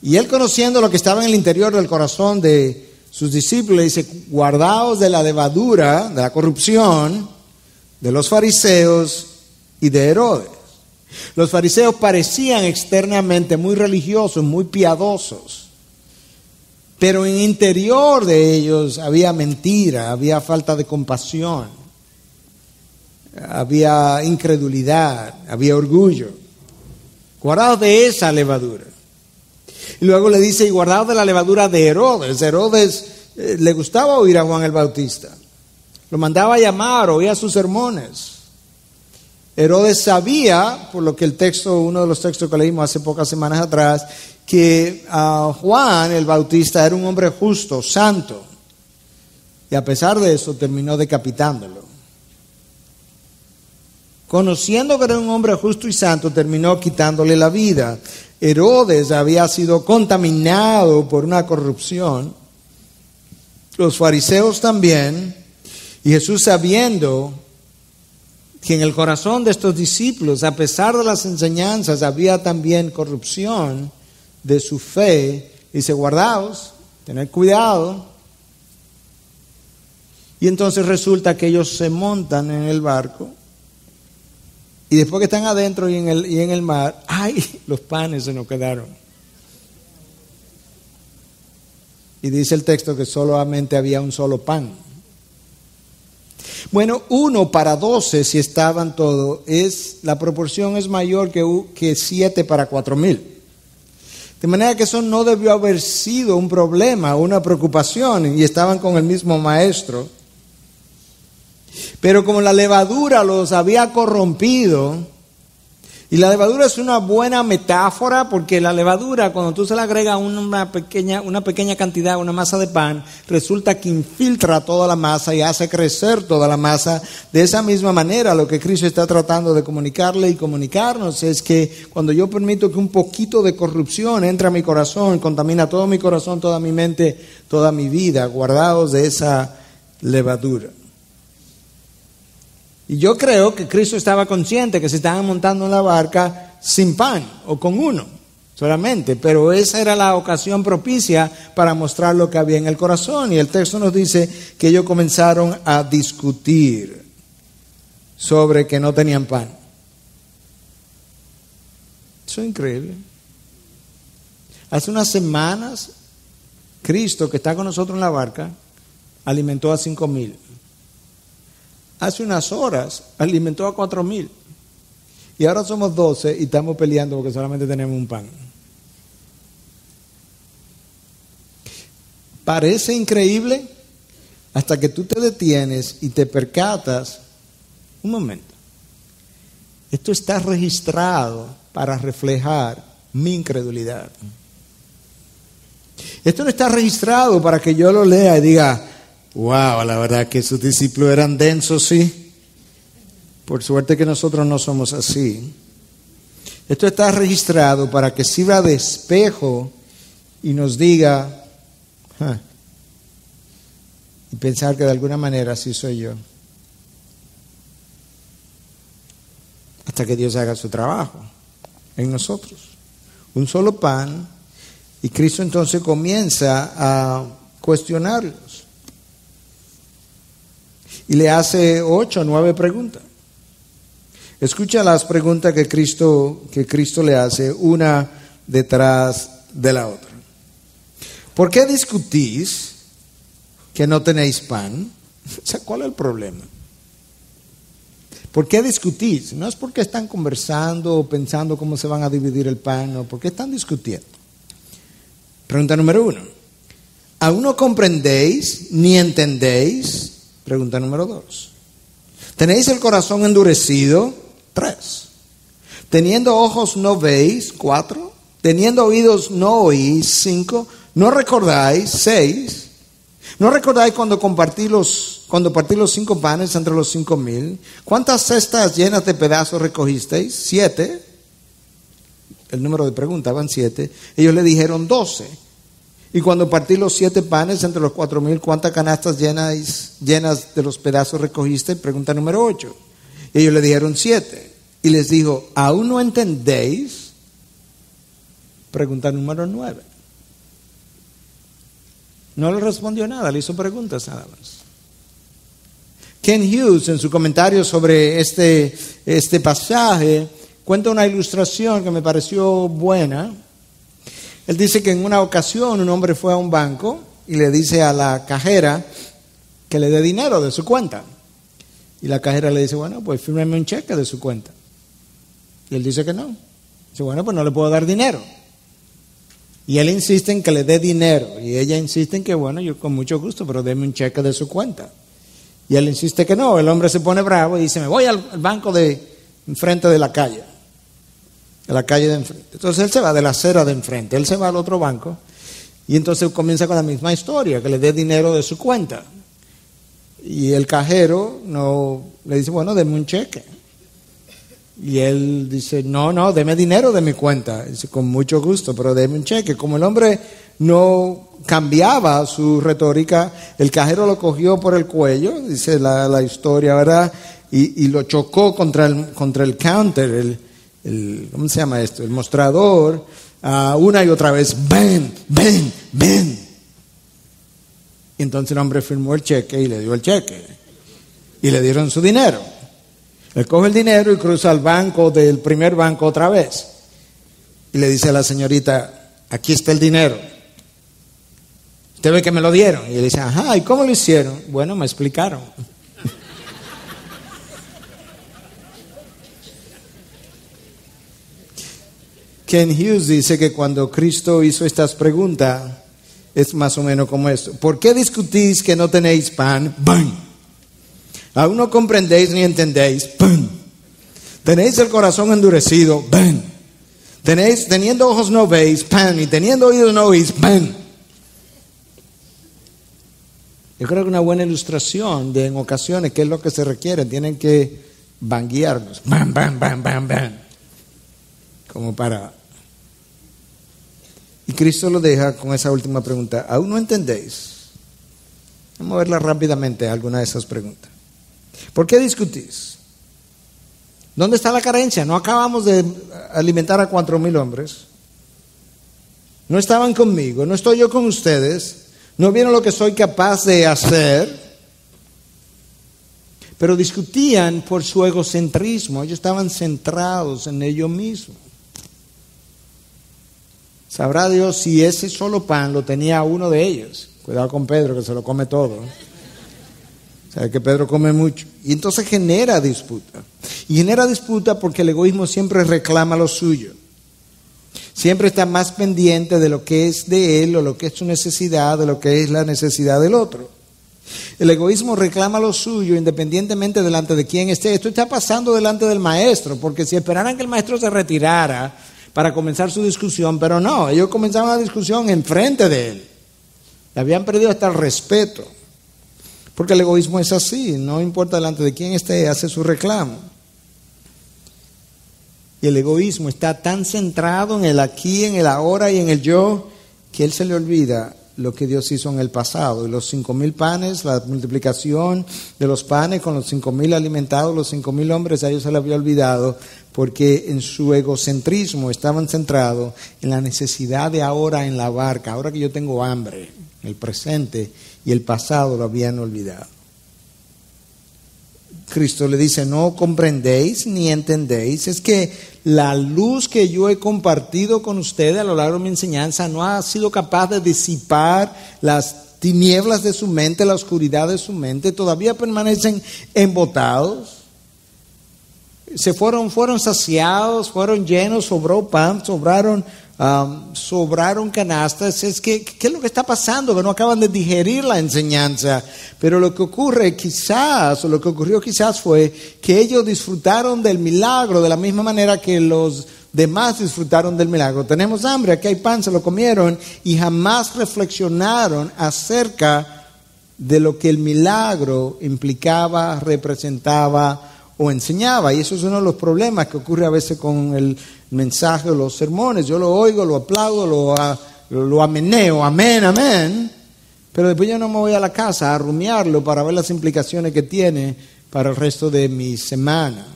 Y él, conociendo lo que estaba en el interior del corazón de sus discípulos, dice, guardaos de la levadura, de la corrupción, de los fariseos y de Herodes. Los fariseos parecían externamente muy religiosos, muy piadosos, pero en el interior de ellos había mentira, había falta de compasión, había incredulidad, había orgullo. Guardaos de esa levadura. Y luego le dice, y guardaos de la levadura de Herodes. Herodes le gustaba oír a Juan el Bautista. Lo mandaba a llamar, oía sus sermones. Herodes sabía, por lo que el texto, uno de los textos que leímos hace pocas semanas atrás, que Juan el Bautista era un hombre justo, santo. Y a pesar de eso terminó decapitándolo. Conociendo que era un hombre justo y santo, terminó quitándole la vida. Herodes había sido contaminado por una corrupción, los fariseos también, y Jesús, sabiendo que en el corazón de estos discípulos, a pesar de las enseñanzas, había también corrupción de su fe, dice, guardaos, tened cuidado. Y entonces resulta que ellos se montan en el barco. Y después que están adentro y en el mar, ¡ay! Los panes se nos quedaron. Y dice el texto que solamente había un solo pan. Bueno, 1 para 12, si estaban todos, la proporción es mayor que 7 para 4,000. De manera que eso no debió haber sido un problema, una preocupación, y estaban con el mismo maestro. Pero como la levadura los había corrompido, Y la levadura es una buena metáfora porque la levadura, cuando tú se le agrega una pequeña cantidad, una masa de pan, resulta que infiltra toda la masa y hace crecer toda la masa. De esa misma manera, lo que Cristo está tratando de comunicarle y comunicarnos es que cuando yo permito que un poquito de corrupción entre a mi corazón, contamina todo mi corazón, toda mi mente, toda mi vida, guardados de esa levadura. Y yo creo que Cristo estaba consciente que se estaban montando en la barca sin pan o con uno solamente, pero esa era la ocasión propicia para mostrar lo que había en el corazón. Y el texto nos dice que ellos comenzaron a discutir sobre que no tenían pan. Eso es increíble. Hace unas semanas, Cristo, que está con nosotros en la barca, alimentó a 5,000. Hace unas horas alimentó a 4,000. Y ahora somos 12 y estamos peleando porque solamente tenemos un pan. Parece increíble hasta que tú te detienes y te percatas. Un momento. Esto está registrado para reflejar mi incredulidad. Esto no está registrado para que yo lo lea y diga, wow, la verdad que sus discípulos eran densos, sí. Por suerte que nosotros no somos así. Esto está registrado para que sirva de espejo y nos diga, y pensar que de alguna manera así soy yo. Hasta que Dios haga su trabajo en nosotros. Un solo pan, y Cristo entonces comienza a cuestionarlos. Y le hace 8 o 9 preguntas. Escucha las preguntas que Cristo le hace, una detrás de la otra. ¿Por qué discutís que no tenéis pan? O sea, ¿cuál es el problema? ¿Por qué discutís? No es porque están conversando o pensando cómo se van a dividir el pan, no, ¿por qué están discutiendo? Pregunta número 1. ¿Aún no comprendéis ni entendéis? Pregunta número 2. ¿Tenéis el corazón endurecido? 3. ¿Teniendo ojos no veis? 4. ¿Teniendo oídos no oís? 5. ¿No recordáis? 6. ¿No recordáis cuando partí los 5 panes entre los 5,000? ¿Cuántas cestas llenas de pedazos recogisteis? 7. El número de preguntas van 7. Ellos le dijeron 12. Y cuando partí los 7 panes entre los 4,000, ¿cuántas canastas llenas de los pedazos recogiste? Pregunta número 8. Ellos le dijeron 7. Y les dijo, ¿aún no entendéis? Pregunta número 9. No le respondió nada, le hizo preguntas nada más. Ken Hughes, en su comentario sobre este pasaje, cuenta una ilustración que me pareció buena. Él dice que en una ocasión un hombre fue a un banco y le dice a la cajera que le dé dinero de su cuenta. Y la cajera le dice, bueno, pues fírmeme un cheque de su cuenta. Y él dice que no. Dice, bueno, pues no le puedo dar dinero. Y él insiste en que le dé dinero. Y ella insiste en que, bueno, yo con mucho gusto, pero deme un cheque de su cuenta. Y él insiste que no. El hombre se pone bravo y dice, me voy al banco de enfrente de la calle. De la calle de enfrente. Entonces él se va de la acera de enfrente. Él se va al otro banco. Y entonces comienza con la misma historia, que le dé dinero de su cuenta. Y el cajero no le dice, bueno, deme un cheque. Y él dice, no, deme dinero de mi cuenta. Dice, con mucho gusto, pero deme un cheque. Como el hombre no cambiaba su retórica, el cajero lo cogió por el cuello, dice la historia, ¿verdad? Y lo chocó contra el counter, ¿cómo se llama esto? El mostrador, una y otra vez, ven. Y entonces el hombre firmó el cheque y le dio el cheque. Y le dieron su dinero. Él coge el dinero y cruza al banco del primer banco otra vez. Y le dice a la señorita, aquí está el dinero. ¿Usted ve que me lo dieron? Y él dice, ajá, ¿y cómo lo hicieron? Bueno, me explicaron. Ken Hughes dice que cuando Cristo hizo estas preguntas, es más o menos como esto. ¿Por qué discutís que no tenéis pan? ¡Bam! ¿Aún no comprendéis ni entendéis? ¡Pum! Tenéis el corazón endurecido, ven. Teniendo ojos no veis, ven. Y teniendo oídos no oís, ven. Yo creo que una buena ilustración de en ocasiones qué es lo que se requiere. Tienen que banguearnos. Bam, bam, bam, bam, bam. Como para... Y Cristo lo deja con esa última pregunta. ¿Aún no entendéis? Vamos a verla rápidamente, alguna de esas preguntas. ¿Por qué discutís? ¿Dónde está la carencia? No acabamos de alimentar a 4,000 hombres. No estaban conmigo, no estoy yo con ustedes. No vieron lo que soy capaz de hacer. Pero discutían por su egocentrismo. Ellos estaban centrados en ellos mismos. Sabrá Dios si ese solo pan lo tenía uno de ellos. Cuidado con Pedro, que se lo come todo. Sabe que Pedro come mucho. Y entonces genera disputa. Y genera disputa porque el egoísmo siempre reclama lo suyo. Siempre está más pendiente de lo que es de él o lo que es su necesidad, de lo que es la necesidad del otro. El egoísmo reclama lo suyo independientemente delante de quién esté. Esto está pasando delante del maestro, porque si esperaran que el maestro se retirara para comenzar su discusión, pero no, ellos comenzaron la discusión enfrente de él. Le habían perdido hasta el respeto, porque el egoísmo es así, no importa delante de quién esté, hace su reclamo. Y el egoísmo está tan centrado en el aquí, en el ahora y en el yo, que él se le olvida lo que Dios hizo en el pasado. Y los 5,000 panes, la multiplicación de los panes con los 5,000 alimentados, los 5,000 hombres, a ellos se les había olvidado, porque en su egocentrismo estaban centrados en la necesidad de ahora en la barca. Ahora que yo tengo hambre, el presente y el pasado lo habían olvidado. Cristo le dice, no comprendéis ni entendéis. Es que la luz que yo he compartido con ustedes a lo largo de mi enseñanza no ha sido capaz de disipar las tinieblas de su mente, la oscuridad de su mente. Todavía permanecen embotados. Fueron saciados, fueron llenos, sobró pan, sobraron canastas. ¿Qué es lo que está pasando? Que no acaban de digerir la enseñanza. Pero lo que ocurrió quizás fue que ellos disfrutaron del milagro de la misma manera que los demás disfrutaron del milagro. Tenemos hambre, aquí hay pan, se lo comieron y jamás reflexionaron acerca de lo que el milagro implicaba, representaba o enseñaba. Y eso es uno de los problemas que ocurre a veces con el mensaje o los sermones. Yo lo oigo, lo aplaudo, lo ameneo, amén, amén, pero después yo no me voy a la casa a rumiarlo para ver las implicaciones que tiene para el resto de mi semana.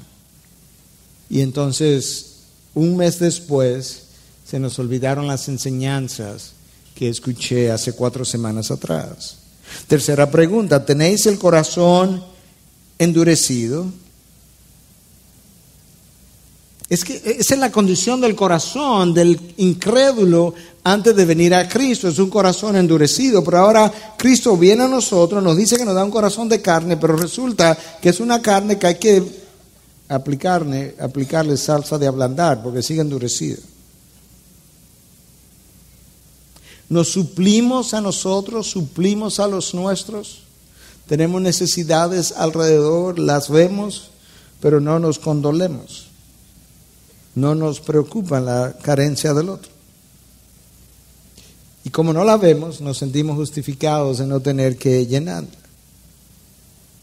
Y entonces, un mes después, se nos olvidaron las enseñanzas que escuché hace 4 semanas atrás. Tercera pregunta, ¿tenéis el corazón endurecido? Es que esa es la condición del corazón del incrédulo antes de venir a Cristo. Es un corazón endurecido, pero ahora Cristo viene a nosotros, nos dice que nos da un corazón de carne, pero resulta que es una carne que hay que aplicarle salsa de ablandar porque sigue endurecido. Nos suplimos a nosotros, suplimos a los nuestros. Tenemos necesidades alrededor, las vemos, pero no nos condolemos. No nos preocupa la carencia del otro. Y como no la vemos, nos sentimos justificados en no tener que llenarla.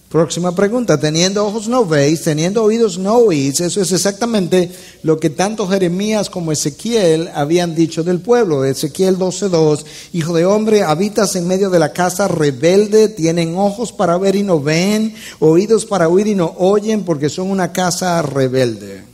Próxima pregunta, teniendo ojos no veis, teniendo oídos no oís. Eso es exactamente lo que tanto Jeremías como Ezequiel habían dicho del pueblo. Ezequiel 12:2, hijo de hombre, habitas en medio de la casa rebelde, tienen ojos para ver y no ven, oídos para oír y no oyen, porque son una casa rebelde.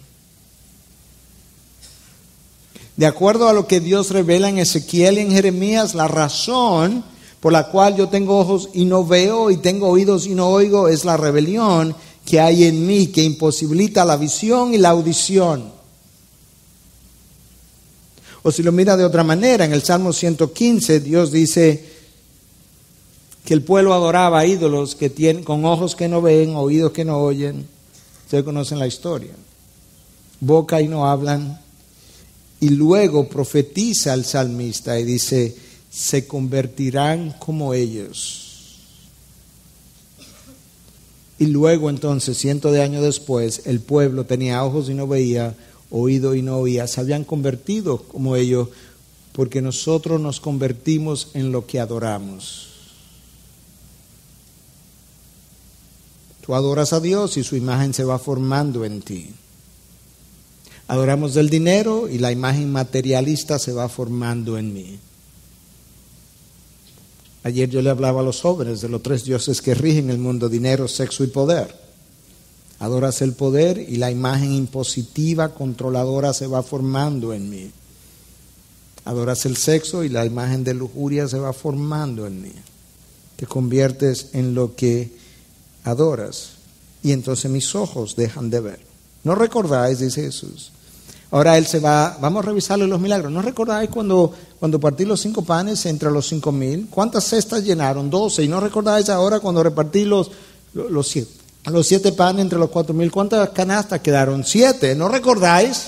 De acuerdo a lo que Dios revela en Ezequiel y en Jeremías, la razón por la cual yo tengo ojos y no veo y tengo oídos y no oigo es la rebelión que hay en mí, que imposibilita la visión y la audición. O si lo mira de otra manera, en el Salmo 115 Dios dice que el pueblo adoraba a ídolos que tienen con ojos que no ven, oídos que no oyen. Ustedes conocen la historia. Boca y no hablan. Y luego profetiza el salmista y dice, se convertirán como ellos. Y luego entonces, cientos de años después, el pueblo tenía ojos y no veía, oído y no oía. Se habían convertido como ellos, porque nosotros nos convertimos en lo que adoramos. Tú adoras a Dios y su imagen se va formando en ti. Adoramos el dinero y la imagen materialista se va formando en mí. Ayer yo le hablaba a los jóvenes de los 3 dioses que rigen el mundo: dinero, sexo y poder. Adoras el poder y la imagen impositiva, controladora se va formando en mí. Adoras el sexo y la imagen de lujuria se va formando en mí. Te conviertes en lo que adoras. Y entonces mis ojos dejan de ver. ¿No recordáis? Dice Jesús. Ahora Él se va, vamos a revisarle los milagros. ¿No recordáis cuando partí los 5 panes entre los 5,000? ¿Cuántas cestas llenaron? 12. ¿Y no recordáis ahora cuando repartí los 7 panes entre los 4,000? ¿Cuántas canastas quedaron? 7. ¿No recordáis?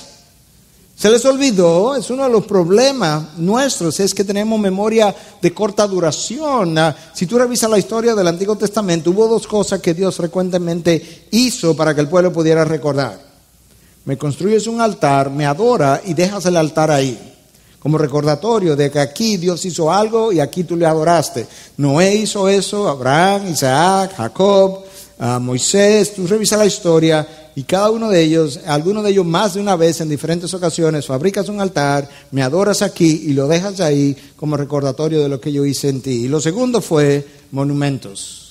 Se les olvidó. Es uno de los problemas nuestros, es que tenemos memoria de corta duración. Si tú revisas la historia del Antiguo Testamento, hubo 2 cosas que Dios frecuentemente hizo para que el pueblo pudiera recordar. Me construyes un altar, me adora y dejas el altar ahí, como recordatorio de que aquí Dios hizo algo y aquí tú le adoraste. Noé hizo eso, Abraham, Isaac, Jacob, Moisés. Tú revisas la historia y cada uno de ellos, alguno de ellos más de una vez en diferentes ocasiones, fabricas un altar, me adoras aquí y lo dejas ahí como recordatorio de lo que yo hice en ti. Y lo segundo fue monumentos.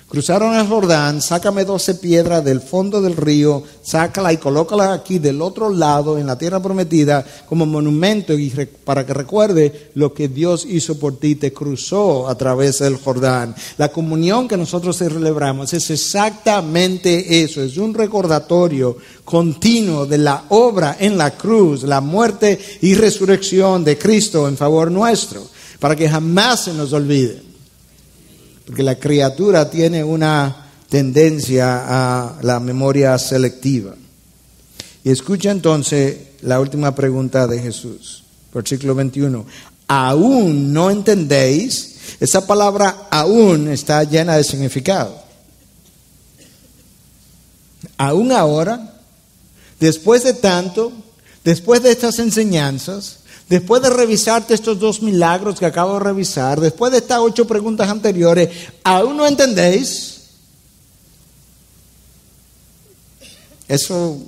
Cruzaron el Jordán, sácame 12 piedras del fondo del río, sácala y colócala aquí del otro lado en la tierra prometida como monumento y para que recuerde lo que Dios hizo por ti, te cruzó a través del Jordán. La comunión que nosotros celebramos es exactamente eso, es un recordatorio continuo de la obra en la cruz, la muerte y resurrección de Cristo en favor nuestro, para que jamás se nos olvide. Porque la criatura tiene una tendencia a la memoria selectiva. Y escucha entonces la última pregunta de Jesús, versículo 21. ¿Aún no entendéis? Esa palabra aún está llena de significado. Aún ahora, después de tanto, después de estas enseñanzas, después de revisarte estos 2 milagros que acabo de revisar, después de estas 8 preguntas anteriores, ¿aún no entendéis? Eso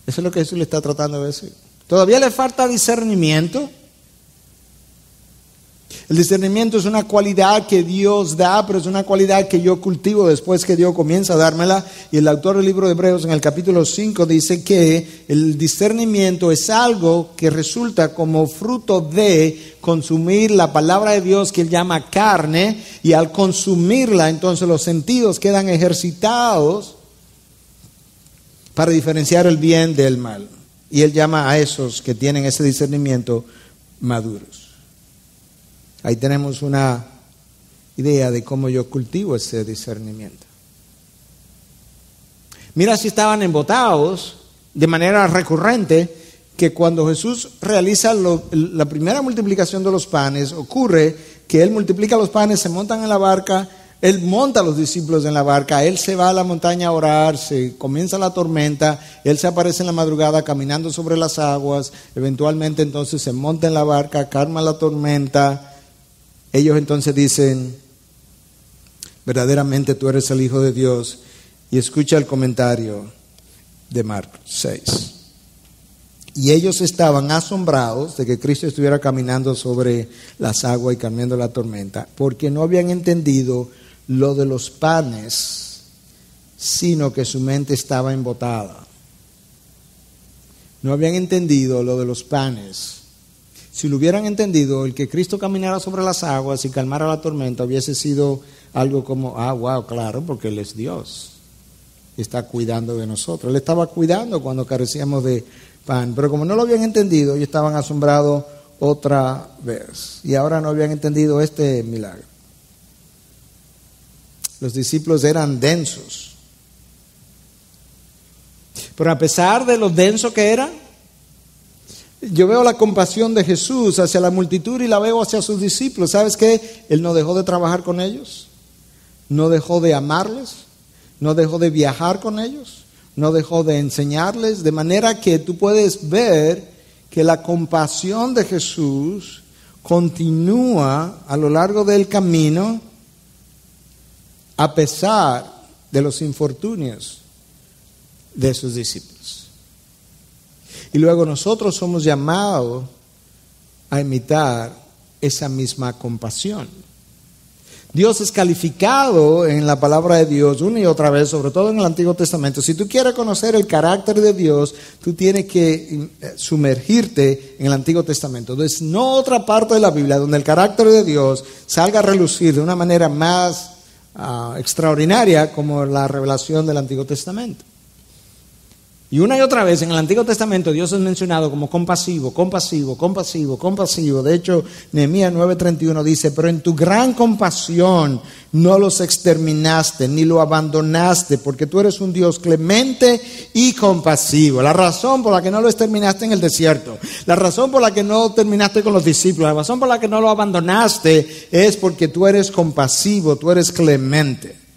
es lo que Jesús le está tratando de decir. ¿Todavía le falta discernimiento? El discernimiento es una cualidad que Dios da, pero es una cualidad que yo cultivo después que Dios comienza a dármela. Y el autor del libro de Hebreos en el capítulo 5 dice que el discernimiento es algo que resulta como fruto de consumir la palabra de Dios que él llama carne, y al consumirla entonces los sentidos quedan ejercitados para diferenciar el bien del mal. Y él llama a esos que tienen ese discernimiento maduros. Ahí tenemos una idea de cómo yo cultivo ese discernimiento. Mira si estaban embotados de manera recurrente, que cuando Jesús realiza la primera multiplicación de los panes, ocurre que Él multiplica los panes, se montan en la barca, Él monta a los discípulos en la barca, Él se va a la montaña a orar, se comienza la tormenta, Él se aparece en la madrugada caminando sobre las aguas, eventualmente entonces se monta en la barca, calma la tormenta. Ellos entonces dicen, verdaderamente tú eres el Hijo de Dios. Y escucha el comentario de Marcos 6. Y ellos estaban asombrados de que Cristo estuviera caminando sobre las aguas y calmando la tormenta, porque no habían entendido lo de los panes, sino que su mente estaba embotada. No habían entendido lo de los panes. Si lo hubieran entendido, el que Cristo caminara sobre las aguas y calmara la tormenta hubiese sido algo como, wow, claro, porque Él es Dios. Está cuidando de nosotros. Él estaba cuidando cuando carecíamos de pan. Pero como no lo habían entendido, ellos estaban asombrados otra vez. Y ahora no habían entendido este milagro. Los discípulos eran densos. Pero a pesar de lo denso que eran, yo veo la compasión de Jesús hacia la multitud y la veo hacia sus discípulos. ¿Sabes qué? Él no dejó de trabajar con ellos. no dejó de amarles, no dejó de viajar con ellos, no dejó de enseñarles, de manera que tú puedes ver que la compasión de Jesús continúa a lo largo del camino a pesar de los infortunios de sus discípulos. Y luego nosotros somos llamados a imitar esa misma compasión. Dios es calificado en la palabra de Dios una y otra vez, sobre todo en el Antiguo Testamento. Si tú quieres conocer el carácter de Dios, tú tienes que sumergirte en el Antiguo Testamento. Entonces, no otra parte de la Biblia donde el carácter de Dios salga a relucir de una manera más extraordinaria como la revelación del Antiguo Testamento. Y una y otra vez en el Antiguo Testamento Dios es mencionado como compasivo, compasivo, compasivo, compasivo. De hecho, Nehemías 9:31 dice: pero en tu gran compasión no los exterminaste ni lo abandonaste, porque tú eres un Dios clemente y compasivo. La razón por la que no lo exterminaste en el desierto, la razón por la que no terminaste con los discípulos, la razón por la que no lo abandonaste es porque tú eres compasivo, tú eres clemente.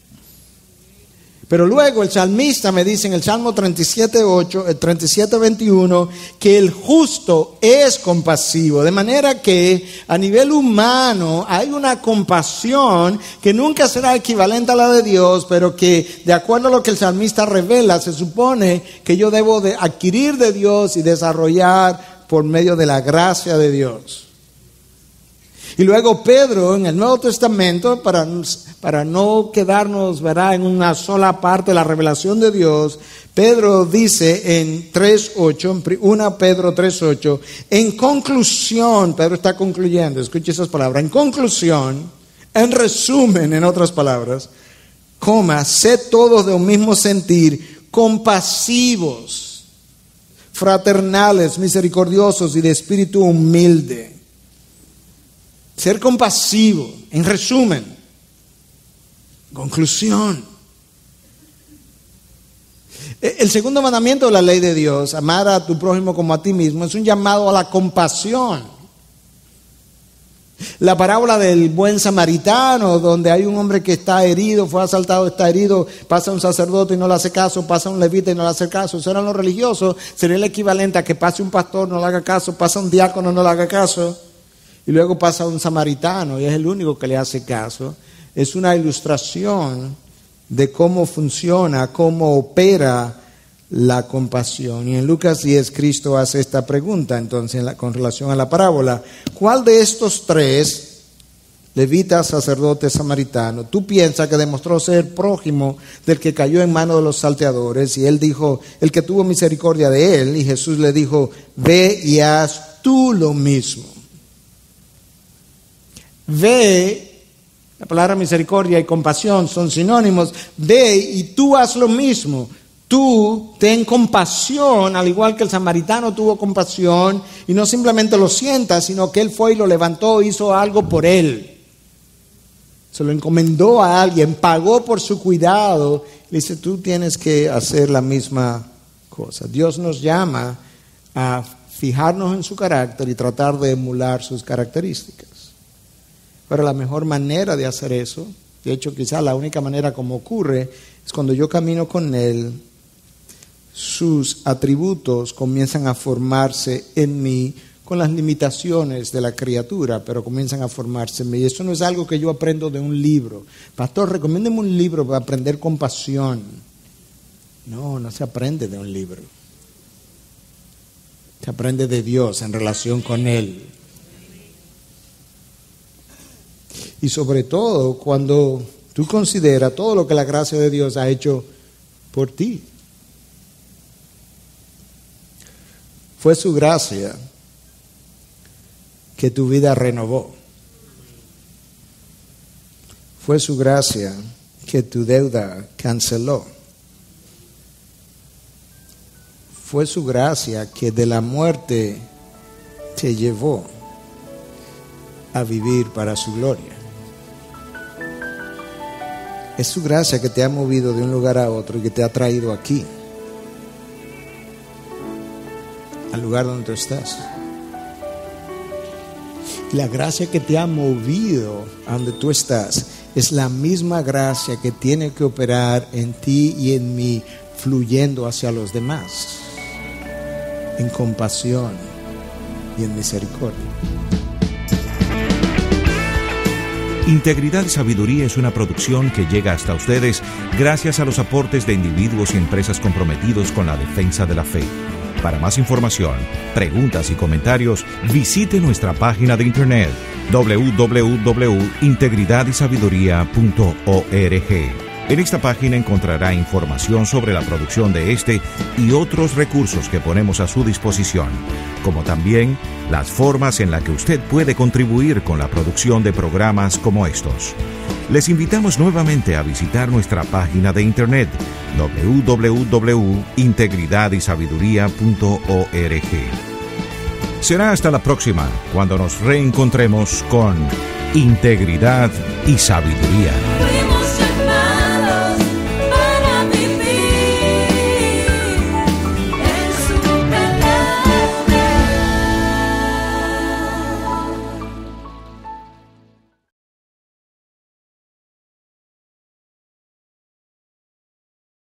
Pero luego el salmista me dice en el Salmo 37:21 que el justo es compasivo. De manera que a nivel humano hay una compasión que nunca será equivalente a la de Dios, pero que de acuerdo a lo que el salmista revela, se supone que yo debo de adquirir de Dios y desarrollar por medio de la gracia de Dios. Y luego Pedro en el Nuevo Testamento, para no quedarnos, ¿verdad?, en una sola parte de la revelación de Dios, Pedro dice en 3:8, 1 Pedro 3:8, en conclusión, Pedro está concluyendo, escuche esas palabras, en conclusión, en resumen, en otras palabras, sed todos de un mismo sentir, compasivos, fraternales, misericordiosos y de espíritu humilde. Ser compasivo, en resumen, conclusión. El segundo mandamiento de la ley de Dios, amar a tu prójimo como a ti mismo, es un llamado a la compasión. La parábola del buen samaritano, donde hay un hombre que está herido, fue asaltado, está herido, pasa un sacerdote y no le hace caso, pasa un levita y no le hace caso. Eso eran los religiosos, sería el equivalente a que pase un pastor, no le haga caso, pasa un diácono, no le haga caso. Y luego pasa un samaritano y es el único que le hace caso. Es una ilustración de cómo funciona, cómo opera la compasión. Y en Lucas 10 Cristo hace esta pregunta entonces con relación a la parábola: ¿cuál de estos tres, levita, sacerdote, samaritano, tú piensas que demostró ser prójimo del que cayó en manos de los salteadores? Y él dijo: el que tuvo misericordia de él. Y Jesús le dijo: ve y haz tú lo mismo. Ve, la palabra misericordia y compasión son sinónimos. Ve y tú haz lo mismo. Tú ten compasión, al igual que el samaritano tuvo compasión, y no simplemente lo sientas, sino que él fue y lo levantó, hizo algo por él. Se lo encomendó a alguien, pagó por su cuidado. Le dice: tú tienes que hacer la misma cosa. Dios nos llama a fijarnos en su carácter y tratar de emular sus características. Pero la mejor manera de hacer eso, de hecho quizás la única manera como ocurre, es cuando yo camino con Él, sus atributos comienzan a formarse en mí con las limitaciones de la criatura, pero comienzan a formarse en mí. Y eso no es algo que yo aprendo de un libro. Pastor, recomiéndeme un libro para aprender compasión. No se aprende de un libro. Se aprende de Dios en relación con Él. Y sobre todo cuando tú consideras todo lo que la gracia de Dios ha hecho por ti. Fue su gracia que tu vida renovó. Fue su gracia que tu deuda canceló. Fue su gracia que de la muerte te llevó a vivir para su gloria. Es su gracia que te ha movido de un lugar a otro y que te ha traído aquí, al lugar donde tú estás. Y la gracia que te ha movido a donde tú estás es la misma gracia que tiene que operar en ti y en mí, fluyendo hacia los demás, en compasión y en misericordia. Integridad y Sabiduría es una producción que llega hasta ustedes gracias a los aportes de individuos y empresas comprometidos con la defensa de la fe. Para más información, preguntas y comentarios, visite nuestra página de internet www.integridadysabiduría.org. En esta página encontrará información sobre la producción de este y otros recursos que ponemos a su disposición, como también las formas en las que usted puede contribuir con la producción de programas como estos. Les invitamos nuevamente a visitar nuestra página de internet www.integridadysabiduría.org. Será hasta la próxima, cuando nos reencontremos con Integridad y Sabiduría.